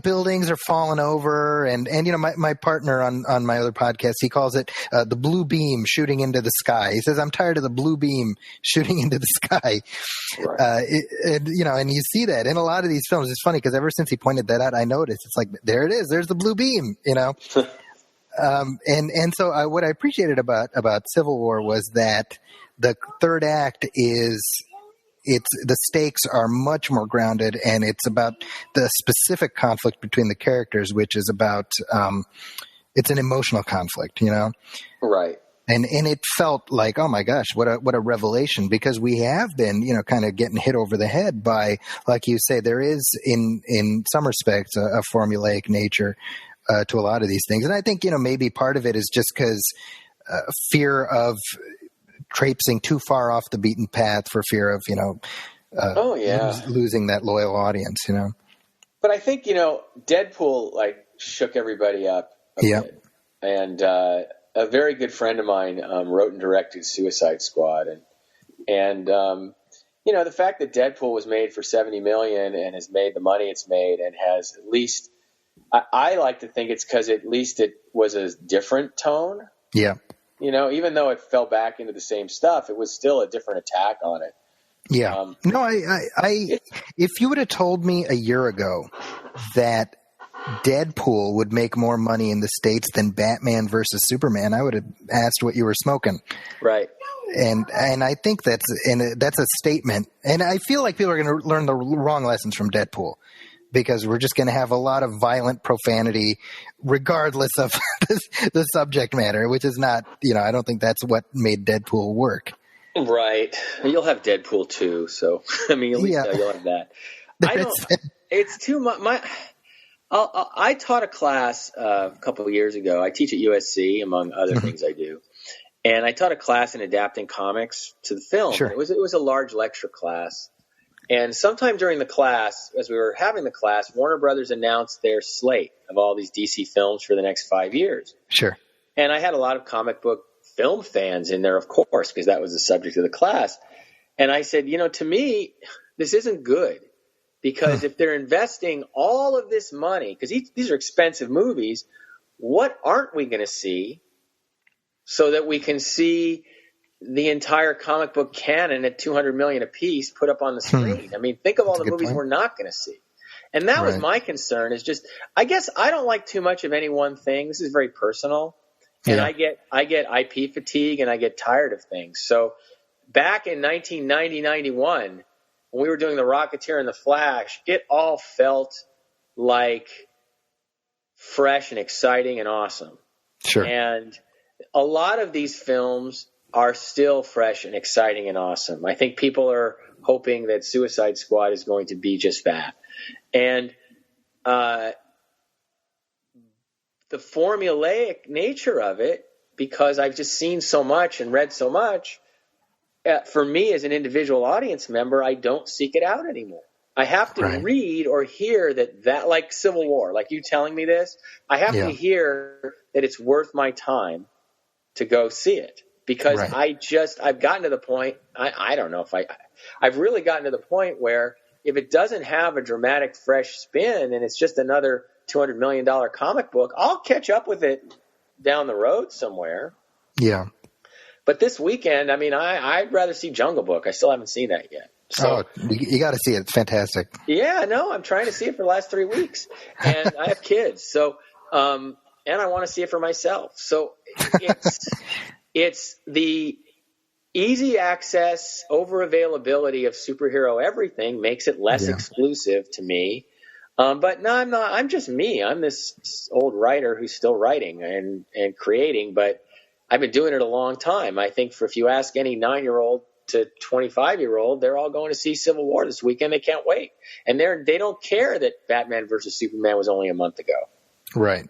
buildings are falling over and my partner on my other podcast, he calls it the blue beam shooting into the sky. He says, I'm tired of the blue beam shooting into the sky. Right. And you see that in a lot of these films. It's funny because ever since he pointed that out, I noticed it's like, there it is. There's the blue beam, So what I appreciated about Civil War was that the third act the stakes are much more grounded, and it's about the specific conflict between the characters, which is about it's an emotional conflict, Right. And it felt like, oh my gosh, what a revelation, because we have been, kind of getting hit over the head by, like you say, there is in some respects a formulaic nature to a lot of these things, and I think maybe part of it is just because fear of traipsing too far off the beaten path for fear of losing that loyal audience, But I think Deadpool shook everybody up a bit. And a very good friend of mine wrote and directed Suicide Squad, and the fact that Deadpool was made for $70 million and has made the money it's made, and has at least I like to think it's because at least it was a different tone. Yeah. Even though it fell back into the same stuff, it was still a different attack on it. Yeah. If you would have told me a year ago that Deadpool would make more money in the States than Batman versus Superman, I would have asked what you were smoking. Right. And I think that's a statement. And I feel like people are going to learn the wrong lessons from Deadpool, because we're just going to have a lot of violent profanity regardless of the subject matter, which is not, I don't think that's what made Deadpool work. Right. You'll have Deadpool too. So, at least you'll have that. It's too much. I taught a class a couple of years ago. I teach at USC, among other things I do. And I taught a class in adapting comics to the film. Sure. It was a large lecture class. And sometime during the class, as we were having the class, Warner Brothers announced their slate of all these DC films for the next 5 years. Sure. And I had a lot of comic book film fans in there, of course, because that was the subject of the class. And I said, to me, this isn't good, because if they're investing all of this money, because these are expensive movies, what aren't we going to see so that we can see the entire comic book canon at $200 million a piece put up on the screen? Think of all the movies we're not going to see. And that was my concern, is just, I guess I don't like too much of any one thing. This is very personal. And I get IP fatigue, and I get tired of things. So back in 1990-91, when we were doing The Rocketeer and The Flash, it all felt like fresh and exciting and awesome. Sure. And a lot of these films are still fresh and exciting and awesome. I think people are hoping that Suicide Squad is going to be just that. And the formulaic nature of it, because I've just seen so much and read so much, for me as an individual audience member, I don't seek it out anymore. I have to read or hear that like Civil War, like you telling me this, I have to hear that it's worth my time to go see it. Because I've gotten to the point, I don't know if I've really gotten to the point where if it doesn't have a dramatic, fresh spin and it's just another $200 million comic book, I'll catch up with it down the road somewhere. Yeah. But this weekend, I'd rather see Jungle Book. I still haven't seen that yet. So, you got to see it. It's fantastic. Yeah, no, I'm trying to see it for the last 3 weeks. And I have kids. So, and I want to see it for myself. So it's the easy access, over availability of superhero everything makes it less exclusive to me. But no, I'm not. I'm just me. I'm this old writer who's still writing and creating, but I've been doing it a long time. I think if you ask any 9-year-old to 25-year-old, they're all going to see Civil War this weekend. They can't wait. And they don't care that Batman versus Superman was only a month ago. Right.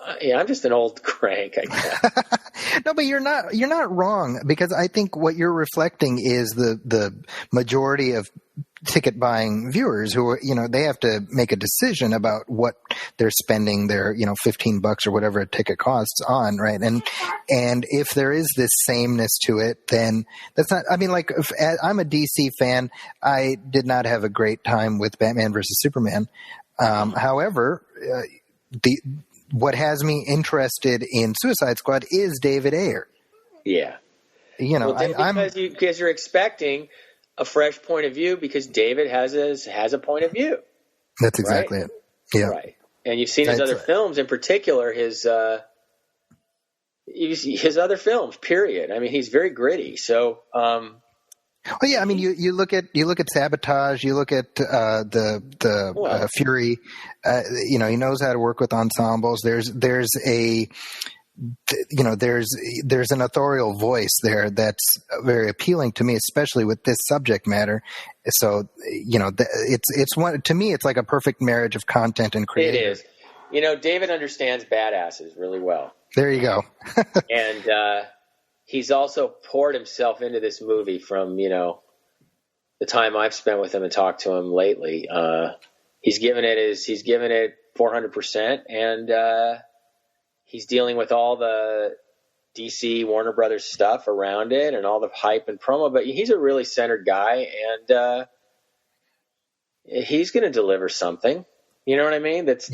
I'm just an old crank, I guess. No, but you're not wrong, because I think what you're reflecting is the majority of ticket buying viewers who are, they have to make a decision about what they're spending their, $15 or whatever a ticket costs on, right? And if there is this sameness to it, then that's not, if I'm a DC fan, I did not have a great time with Batman versus Superman. However, what has me interested in Suicide Squad is David Ayer. Yeah. Because you're expecting a fresh point of view because David has a point of view. That's exactly right? it. Yeah. Right. And you've seen his other films, in particular his other films, period. I mean, he's very gritty. So, well, yeah, I mean, you look at Sabotage, you look at Fury. He knows how to work with ensembles. There's an authorial voice there that's very appealing to me, especially with this subject matter. So, it's one, to me, it's like a perfect marriage of content and creative. It is. David understands badasses really well. There you go. And he's also poured himself into this movie from, the time I've spent with him and talked to him lately. He's given it 400%, and he's dealing with all the DC Warner Brothers stuff around it and all the hype and promo, but he's a really centered guy, and he's going to deliver something. You know what I mean? That's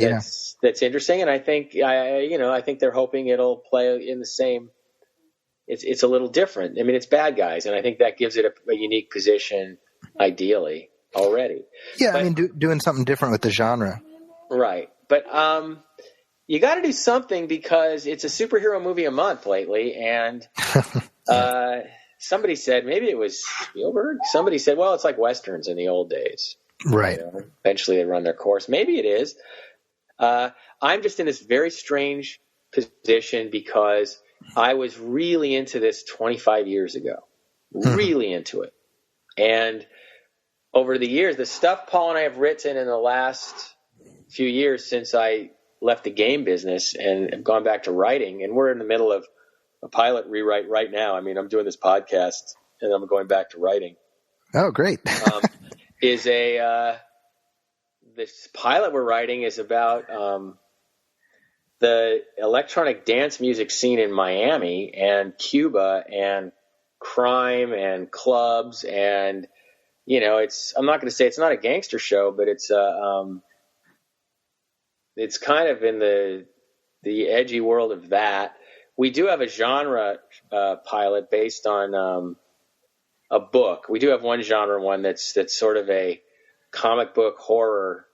interesting, and I think they're hoping it'll play in the same. It's a little different. I mean, it's bad guys, and I think that gives it a unique position, ideally already. Yeah, but, doing something different with the genre, right? But you got to do something because it's a superhero movie a month lately, and somebody said, maybe it was Spielberg. Somebody said, well, it's like Westerns in the old days. Right. Eventually they run their course. Maybe it is. I'm just in this very strange position because I was really into this 25 years ago. Really into it. And over the years, the stuff Paul and I have written in the last few years since I left the game business and have gone back to writing, and we're in the middle of a pilot rewrite right now. I mean, I'm doing this podcast and I'm going back to writing. Oh, great. This pilot we're writing is about the electronic dance music scene in Miami and Cuba and crime and clubs, and I'm not going to say it's not a gangster show, but it's kind of in the edgy world of that. We do have a genre pilot based on a book. We do have one genre one that's sort of a comic book horror,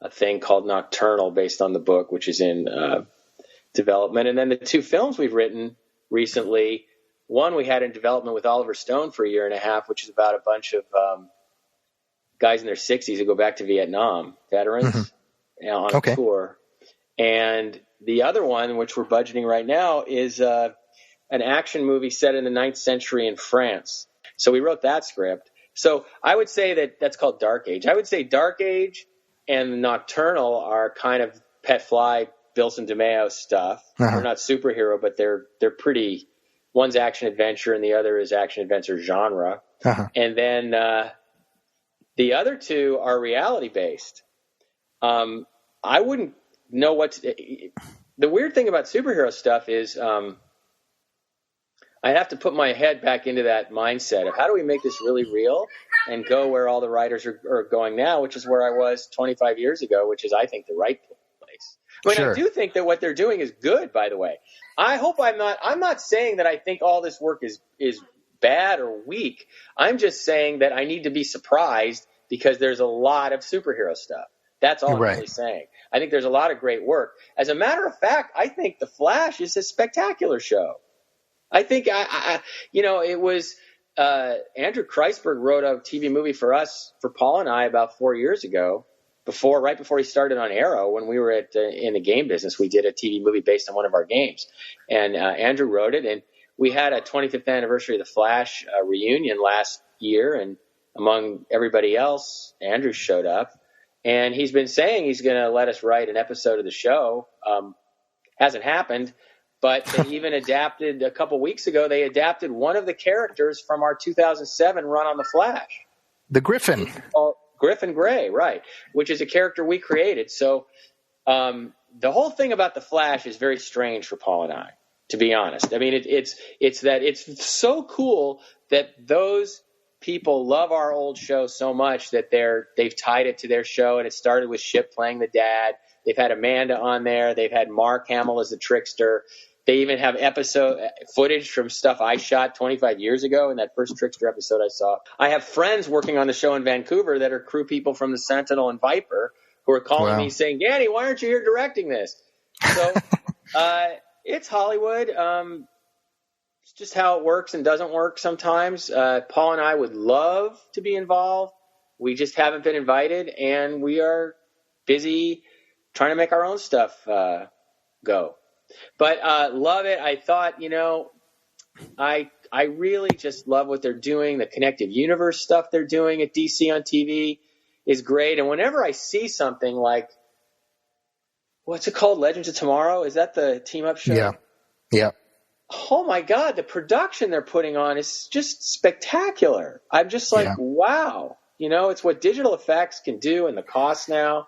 a thing called Nocturnal, based on the book, which is in development. And then the two films we've written recently, one we had in development with Oliver Stone for 1.5 years, which is about a bunch of guys in their 60s who go back to Vietnam, veterans, on a tour. And the other one, which we're budgeting right now, is an action movie set in the 9th century in France. So we wrote that script. So I would say that's called Dark Age. I would say Dark Age and Nocturnal are kind of Pet Fly, Bilson DeMeo stuff. They're not superhero, but they're pretty. One's action adventure and the other is action adventure genre. And then the other two are reality based. I wouldn't know the weird thing about superhero stuff is I have to put my head back into that mindset of how do we make this really real and go where all the writers are going now, which is where I was 25 years ago, which is, I think, the right place. I do think that what they're doing is good, by the way. I'm not saying that I think all this work is bad or weak. I'm just saying that I need to be surprised because there's a lot of superhero stuff. That's all I'm really saying. I think there's a lot of great work. As a matter of fact, I think The Flash is a spectacular show. I think it was Andrew Kreisberg wrote a TV movie for Paul and I about 4 years ago, right before he started on Arrow. When we were in the game business, we did a TV movie based on one of our games, and Andrew wrote it. And we had a 25th anniversary of The Flash reunion last year, and among everybody else, Andrew showed up, and he's been saying he's going to let us write an episode of the show. Hasn't happened. But they even adapted a couple weeks ago. They adapted one of the characters from our 2007 run on The Flash. The Griffin. Griffin Gray, right, which is a character we created. So the whole thing about the Flash is very strange for Paul and I, to be honest. I mean, it's that it's so cool that those people love our old show so much that they've tied it to their show, and it started with Ship playing the dad. They've had Amanda on there. They've had Mark Hamill as the trickster. They even have episode footage from stuff I shot 25 years ago in that first Trickster episode I saw. I have friends working on the show in Vancouver that are crew people from the Sentinel and Viper who are calling me saying, Danny, why aren't you here directing this? So it's Hollywood. It's just how it works and doesn't work sometimes. Paul and I would love to be involved. We just haven't been invited, and we are busy trying to make our own stuff go. But love it. I thought, I really just love what they're doing. The connective universe stuff they're doing at DC on TV is great. And whenever I see something like, what's it called? Legends of Tomorrow? Is that the team-up show? Yeah. Yeah. Oh, my God. The production they're putting on is just spectacular. I'm just like, wow. It's what digital effects can do and the cost now.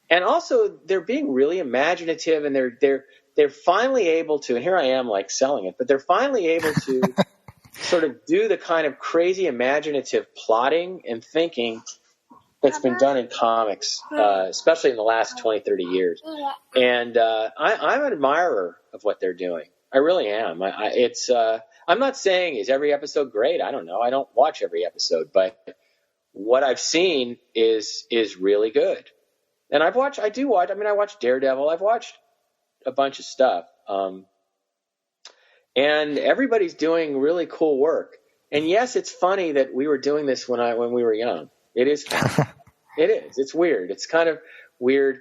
And also, they're being really imaginative, and they're finally able to, and here I am like selling it, but they're finally able to sort of do the kind of crazy imaginative plotting and thinking that's been done in comics, especially in the last 20, 30 years. And I'm an admirer of what they're doing. I really am. I'm not saying, is every episode great? I don't know. I don't watch every episode, but what I've seen is really good. And I watch Daredevil. I've watched a bunch of stuff. And everybody's doing really cool work. And yes, it's funny that we were doing this when we were young. It is funny. It is. It's weird. It's kind of weird.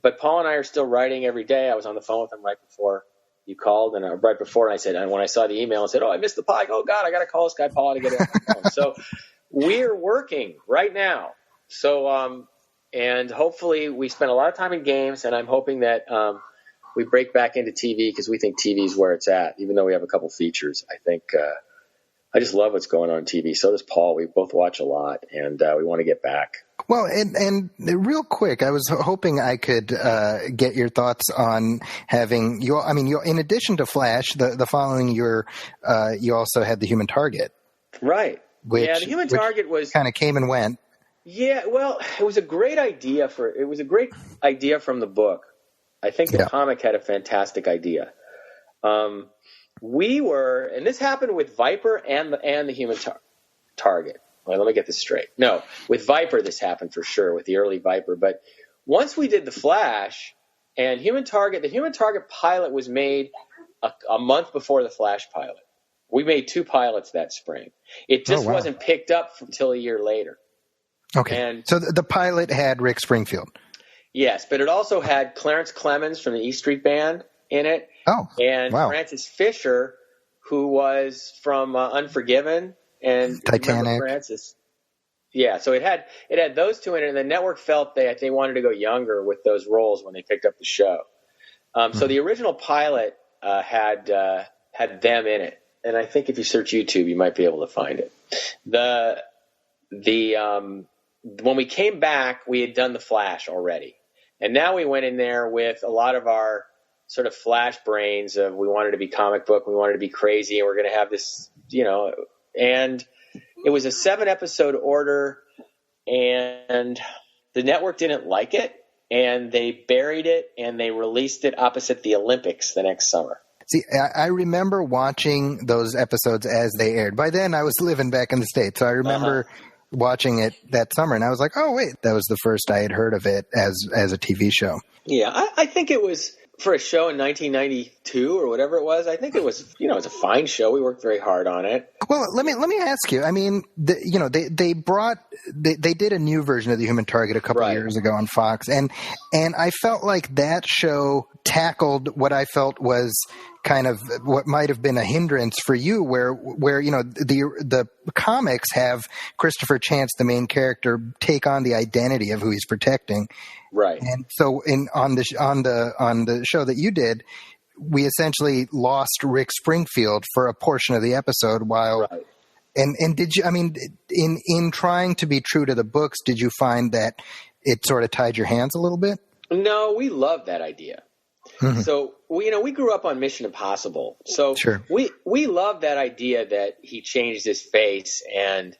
But Paul and I are still writing every day. I was on the phone with him right before you called, and right before, and I said, and when I saw the email, I said, I missed the pod. Oh God, I got to call this guy Paul to get it on the phone. So we're working right now. So, and hopefully we spend a lot of time in games, and I'm hoping that we break back into TV because we think TV is where it's at, even though we have a couple features. I think I just love what's going on TV. So does Paul. We both watch a lot, and we want to get back. Well, and real quick, I was hoping I could get your thoughts on having in addition to Flash, the following year, you also had the Human Target. Right. The Human Target was kind of came and went. Yeah, well, it was a great idea from the book. I think the comic had a fantastic idea. We were, and this happened with Viper and the Human Target. Well, let me get this straight. No, with Viper this happened for sure, with the early Viper. But once we did the Flash and the Human Target pilot was made a month before the Flash pilot. We made 2 pilots that spring. It just wasn't picked up until a year later. Okay. And so the pilot had Rick Springfield. Yes, but it also had Clarence Clemens from the E Street Band in it. Oh, and Francis Fisher, who was from Unforgiven and Titanic. Francis. Yeah, so it had those 2 in it, and the network felt they wanted to go younger with those roles when they picked up the show. So the original pilot had them in it, and I think if you search YouTube, you might be able to find it. When we came back, we had done the Flash already, and now we went in there with a lot of our sort of Flash brains of we wanted to be comic book, we wanted to be crazy, and we're going to have this, and it was a 7-episode order, and the network didn't like it, and they buried it, and they released it opposite the Olympics the next summer. See, I remember watching those episodes as they aired. By then, I was living back in the States, so I remember watching it that summer, and I was like, oh, wait, that was the first I had heard of it as a TV show. Yeah, I think it was, for a show in 1992 or whatever it was, I think it was, it was a fine show. We worked very hard on it. Well, let me ask you. I mean, they did a new version of the Human Target a couple of years ago on Fox, and I felt like that show tackled what I felt was kind of what might have been a hindrance for you, where the comics have Christopher Chance, the main character, take on the identity of who he's protecting. Right. And so on the show that you did, we essentially lost Rick Springfield for a portion of the episode while And did you, I mean, in trying to be true to the books, did you find that it sort of tied your hands a little bit? No, we loved that idea. Mm-hmm. So we grew up on Mission Impossible. So sure. we loved that idea that he changed his face and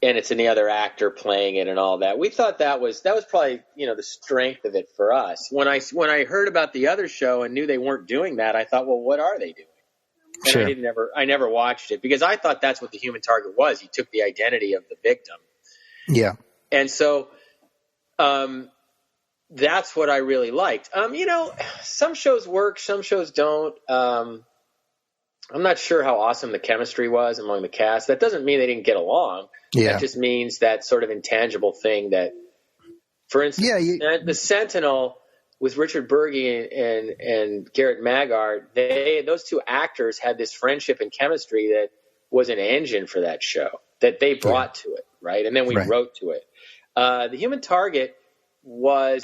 it's any other actor playing it and all that. We thought that was probably, the strength of it for us. When I heard about the other show and knew they weren't doing that, I thought, well, what are they doing? And sure. I never watched it because I thought that's what the human target was. He took the identity of the victim. Yeah. And so, that's what I really liked. Some shows work, some shows don't. I'm not sure how awesome the chemistry was among the cast. That doesn't mean they didn't get along. Yeah. That just means that sort of intangible thing that, for instance, the Sentinel with Richard Burgi and Garrett Maggart, those two actors had this friendship and chemistry that was an engine for that show that they brought to it, right? And then we wrote to it. The Human Target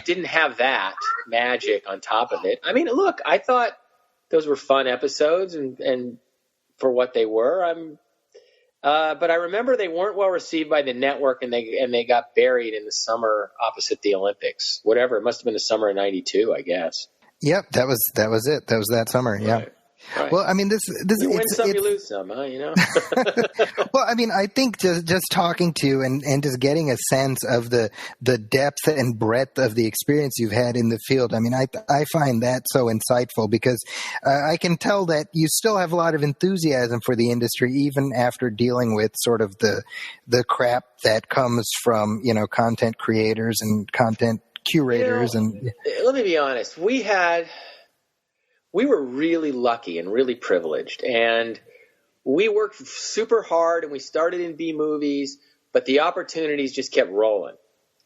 didn't have that magic on top of it. I mean, look, I thought those were fun episodes and for what they were. But I remember they weren't well received by the network, and they got buried in the summer opposite the Olympics. Whatever, it must have been the summer of '92, I guess. Yep, that was it. That was that summer. Right. Yeah. Right. Well, I mean, this you win some, you lose some, huh? Well, I mean, I think just talking to you and just getting a sense of the depth and breadth of the experience you've had in the field. I mean, I find that so insightful because I can tell that you still have a lot of enthusiasm for the industry, even after dealing with sort of the crap that comes from content creators and content curators. And let me be honest, we were really lucky and really privileged, and we worked super hard, and we started in B movies, but the opportunities just kept rolling,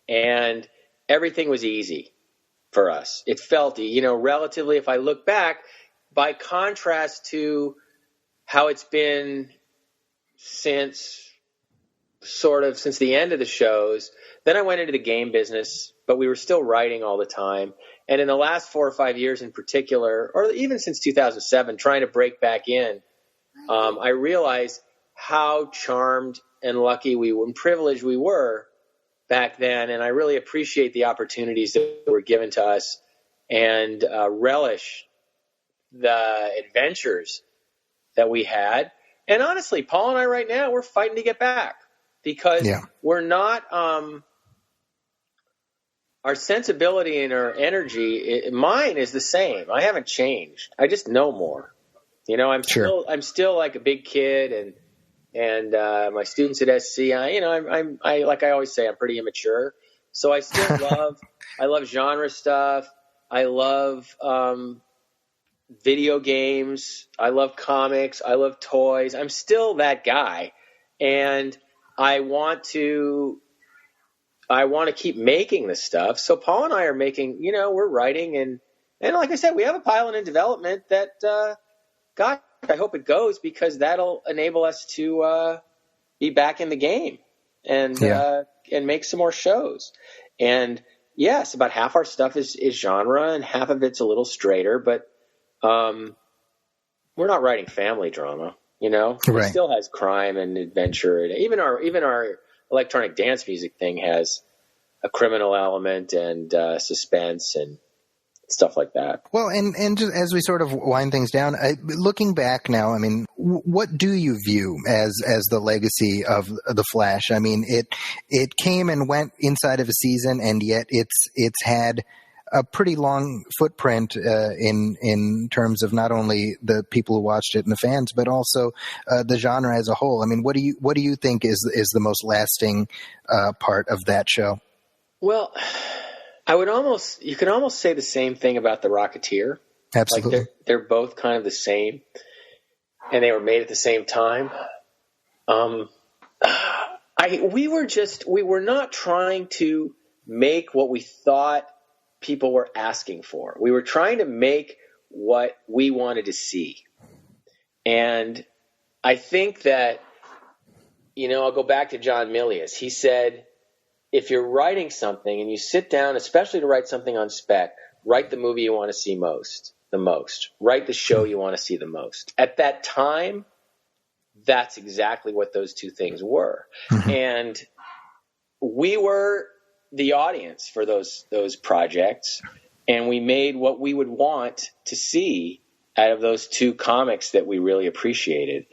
and everything was easy for us. It felt, relatively, if I look back, by contrast to how it's been since the end of the shows. Then I went into the game business, but we were still writing all the time. And in the last 4 or 5 years in particular, or even since 2007, trying to break back in, I realized how charmed and lucky and privileged we were back then. And I really appreciate the opportunities that were given to us and relish the adventures that we had. And honestly, Paul and I right now, we're fighting to get back because we're not our sensibility and our energy, mine is the same. I haven't changed. I just know more. I'm still like a big kid, and my students at SC. I like I always say, I'm pretty immature. So I still I love genre stuff. I love video games. I love comics. I love toys. I'm still that guy, and I want to keep making this stuff. So Paul and I are making, we're writing and like I said, we have a pilot in development that, God, I hope it goes because that'll enable us to, be back in the game and make some more shows. And yes, about half our stuff is genre and half of it's a little straighter, but, we're not writing family drama, It still has crime and adventure. And even our electronic dance music thing has a criminal element and suspense and stuff like that. Well, and just as we sort of wind things down, looking back now, I mean, what do you view as the legacy of The Flash? I mean, it came and went inside of a season, and yet it's had a pretty long footprint in terms of not only the people who watched it and the fans, but also the genre as a whole. I mean, what do you think is the most lasting part of that show? Well, you could almost say the same thing about The Rocketeer. Absolutely, like they're both kind of the same, and they were made at the same time. We were not trying to make what we thought people were asking for. We were trying to make what we wanted to see. And I think that, I'll go back to John Milius. He said, if you're writing something and you sit down, especially to write something on spec, write the movie you want to see the most. Write the show you want to see the most. At that time, that's exactly what those two things were. Mm-hmm. And we were the audience for those projects, and we made what we would want to see out of those two comics that we really appreciated,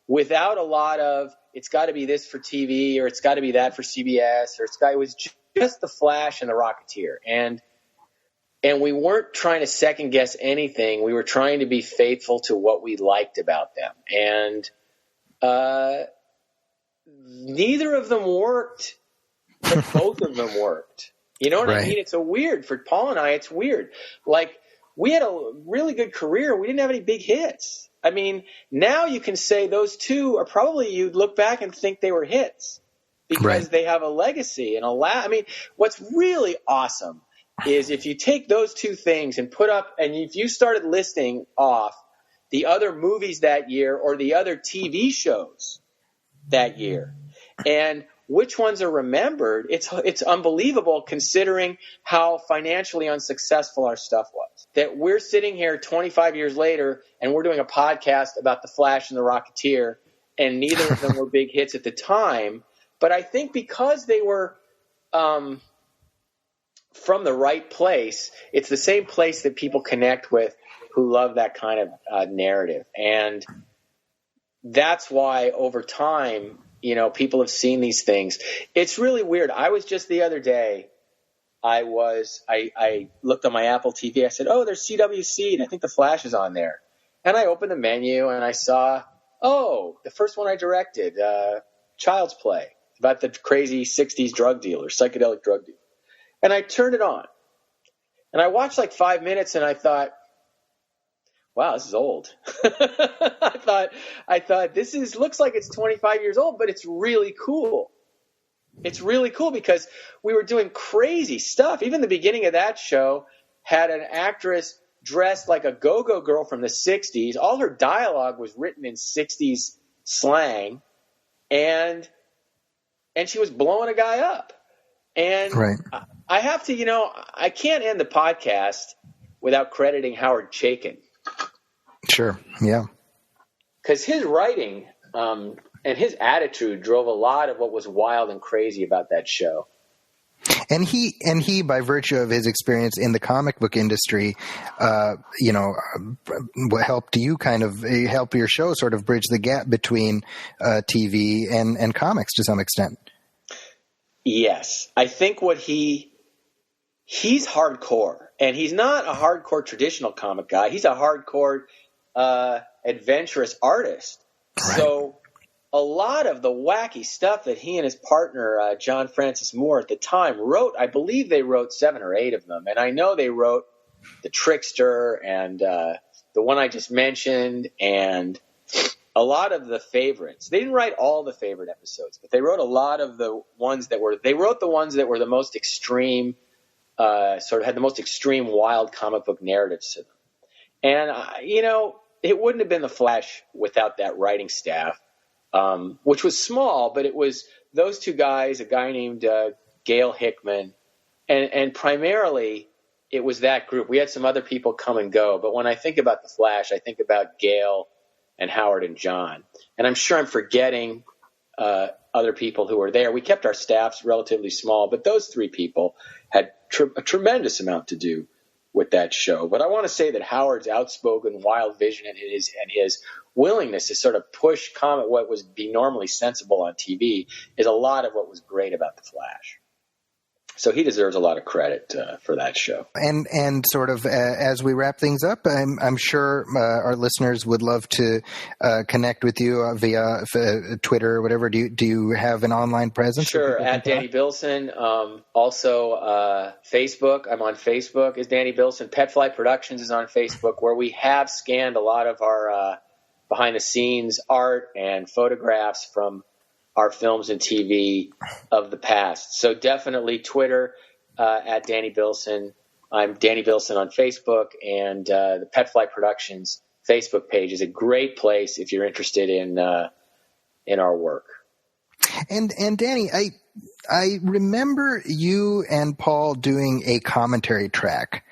without a lot of it's got to be this for TV or it's got to be that for CBS, or it was just the Flash and the Rocketeer, and we weren't trying to second guess anything. We were trying to be faithful to what we liked about them, and neither of them worked, but both of them worked. You know what I mean? It's for Paul and I, it's weird. Like, we had a really good career. We didn't have any big hits. I mean, now you can say those two are probably, you'd look back and think they were hits because they have a legacy and I mean, what's really awesome is if you take those two things and and if you started listing off the other movies that year or the other TV shows that year, and which ones are remembered, it's unbelievable considering how financially unsuccessful our stuff was. That we're sitting here 25 years later and we're doing a podcast about The Flash and The Rocketeer, and neither of them were big hits at the time. But I think because they were from the right place, it's the same place that people connect with who love that kind of narrative. And that's why over time, people have seen these things. It's really weird. I was just the other day, I looked on my Apple TV. I said, oh, there's CWC, and I think The Flash is on there. And I opened the menu, and I saw, the first one I directed, Child's Play, about the crazy 60s drug dealer, psychedelic drug dealer. And I turned it on. And I watched like 5 minutes, and I thought, wow, this is old. I thought this looks like it's 25 years old, but it's really cool. It's really cool because we were doing crazy stuff. Even the beginning of that show had an actress dressed like a go-go girl from the 60s. All her dialogue was written in 60s slang, and she was blowing a guy up. And I have to, I can't end the podcast without crediting Howard Chaykin. Sure. Yeah. Because his writing and his attitude drove a lot of what was wild and crazy about that show. And he, by virtue of his experience in the comic book industry, helped you help your show sort of bridge the gap between TV and comics to some extent. Yes. I think he's hardcore, and he's not a hardcore traditional comic guy. He's a hardcore adventurous artist. Right. So a lot of the wacky stuff that he and his partner, John Francis Moore at the time wrote, I believe they wrote 7 or 8 of them. And I know they wrote The Trickster and the one I just mentioned and a lot of the favorites. They didn't write all the favorite episodes, but they wrote a lot of the ones that were the most extreme, sort of had the most extreme wild comic book narratives to them. And, it wouldn't have been The Flash without that writing staff, which was small, but it was those two guys, a guy named Gail Hickman, and primarily it was that group. We had some other people come and go, but when I think about The Flash, I think about Gail and Howard and John. And I'm sure I'm forgetting other people who were there. We kept our staffs relatively small, but those 3 people had a tremendous amount to do with that show. But I want to say that Howard's outspoken wild vision and his willingness to sort of push what would be normally sensible on TV is a lot of what was great about The Flash. So he deserves a lot of credit for that show. And sort of as we wrap things up, I'm sure our listeners would love to connect with you via Twitter or whatever. Do you have an online presence? Sure, at Danny Bilson. Also, Facebook. I'm on Facebook as Danny Bilson. Petfly Productions is on Facebook, where we have scanned a lot of our behind-the-scenes art and photographs from our films and TV of the past. So definitely Twitter at Danny Bilson. I'm Danny Bilson on Facebook, and the Petfly Productions Facebook page is a great place if you're interested in our work. And Danny, I remember you and Paul doing a commentary track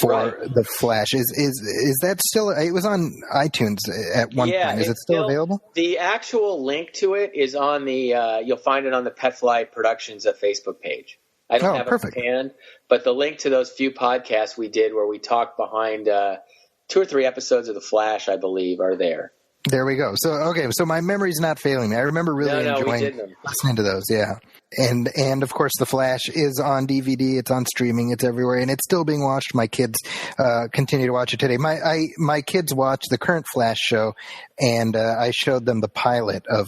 for The Flash. Is that still? It was on iTunes at one point. Is it still available? The actual link to it is on the. You'll find it on the Petfly Productions Facebook page. I don't have it in hand, but the link to those few podcasts we did where we talked behind 2 or 3 episodes of The Flash, I believe, are there. There we go. So my memory's not failing me. I remember really enjoying listening to those. Yeah. And of course, The Flash is on DVD. It's on streaming. It's everywhere, and it's still being watched. My kids continue to watch it today. My kids watch the current Flash show, and I showed them the pilot of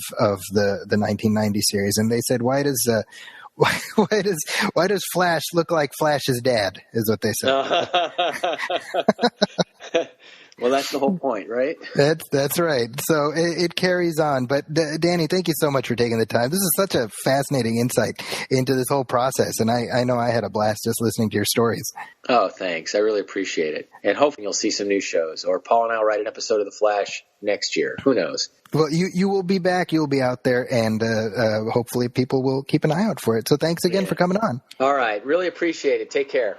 the 1990 series, and they said, "Why does Flash look like Flash's dad?" Is what they said. Well, that's the whole point, right? That's right. So it carries on. But Danny, thank you so much for taking the time. This is such a fascinating insight into this whole process, and I know I had a blast just listening to your stories. Oh, thanks. I really appreciate it. And hopefully you'll see some new shows, or Paul and I will write an episode of The Flash next year. Who knows? Well, you will be back. You'll be out there, and hopefully people will keep an eye out for it. So thanks again for coming on. All right. Really appreciate it. Take care.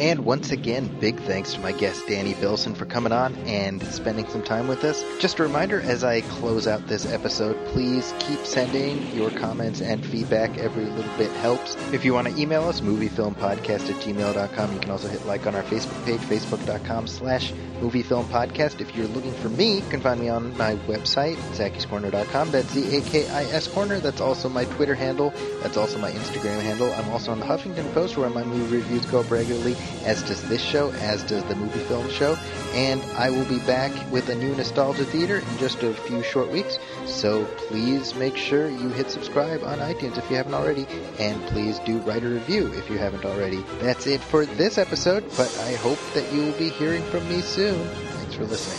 And once again, big thanks to my guest, Danny Bilson, for coming on and spending some time with us. Just a reminder, as I close out this episode, please keep sending your comments and feedback. Every little bit helps. If you want to email us, moviefilmpodcast@gmail.com. You can also hit like on our Facebook page, facebook.com/moviefilmpodcast. If you're looking for me, you can find me on my website, ZakisCorner.com. That's ZAKIS Corner. That's also my Twitter handle. That's also my Instagram handle. I'm also on the Huffington Post, where my movie reviews go up regularly, as does this show, as does the Movie Film Show. And I will be back with a new Nostalgia Theater in just a few short weeks. So please make sure you hit subscribe on iTunes if you haven't already. And please do write a review if you haven't already. That's it for this episode, but I hope that you will be hearing from me soon. Thanks for listening.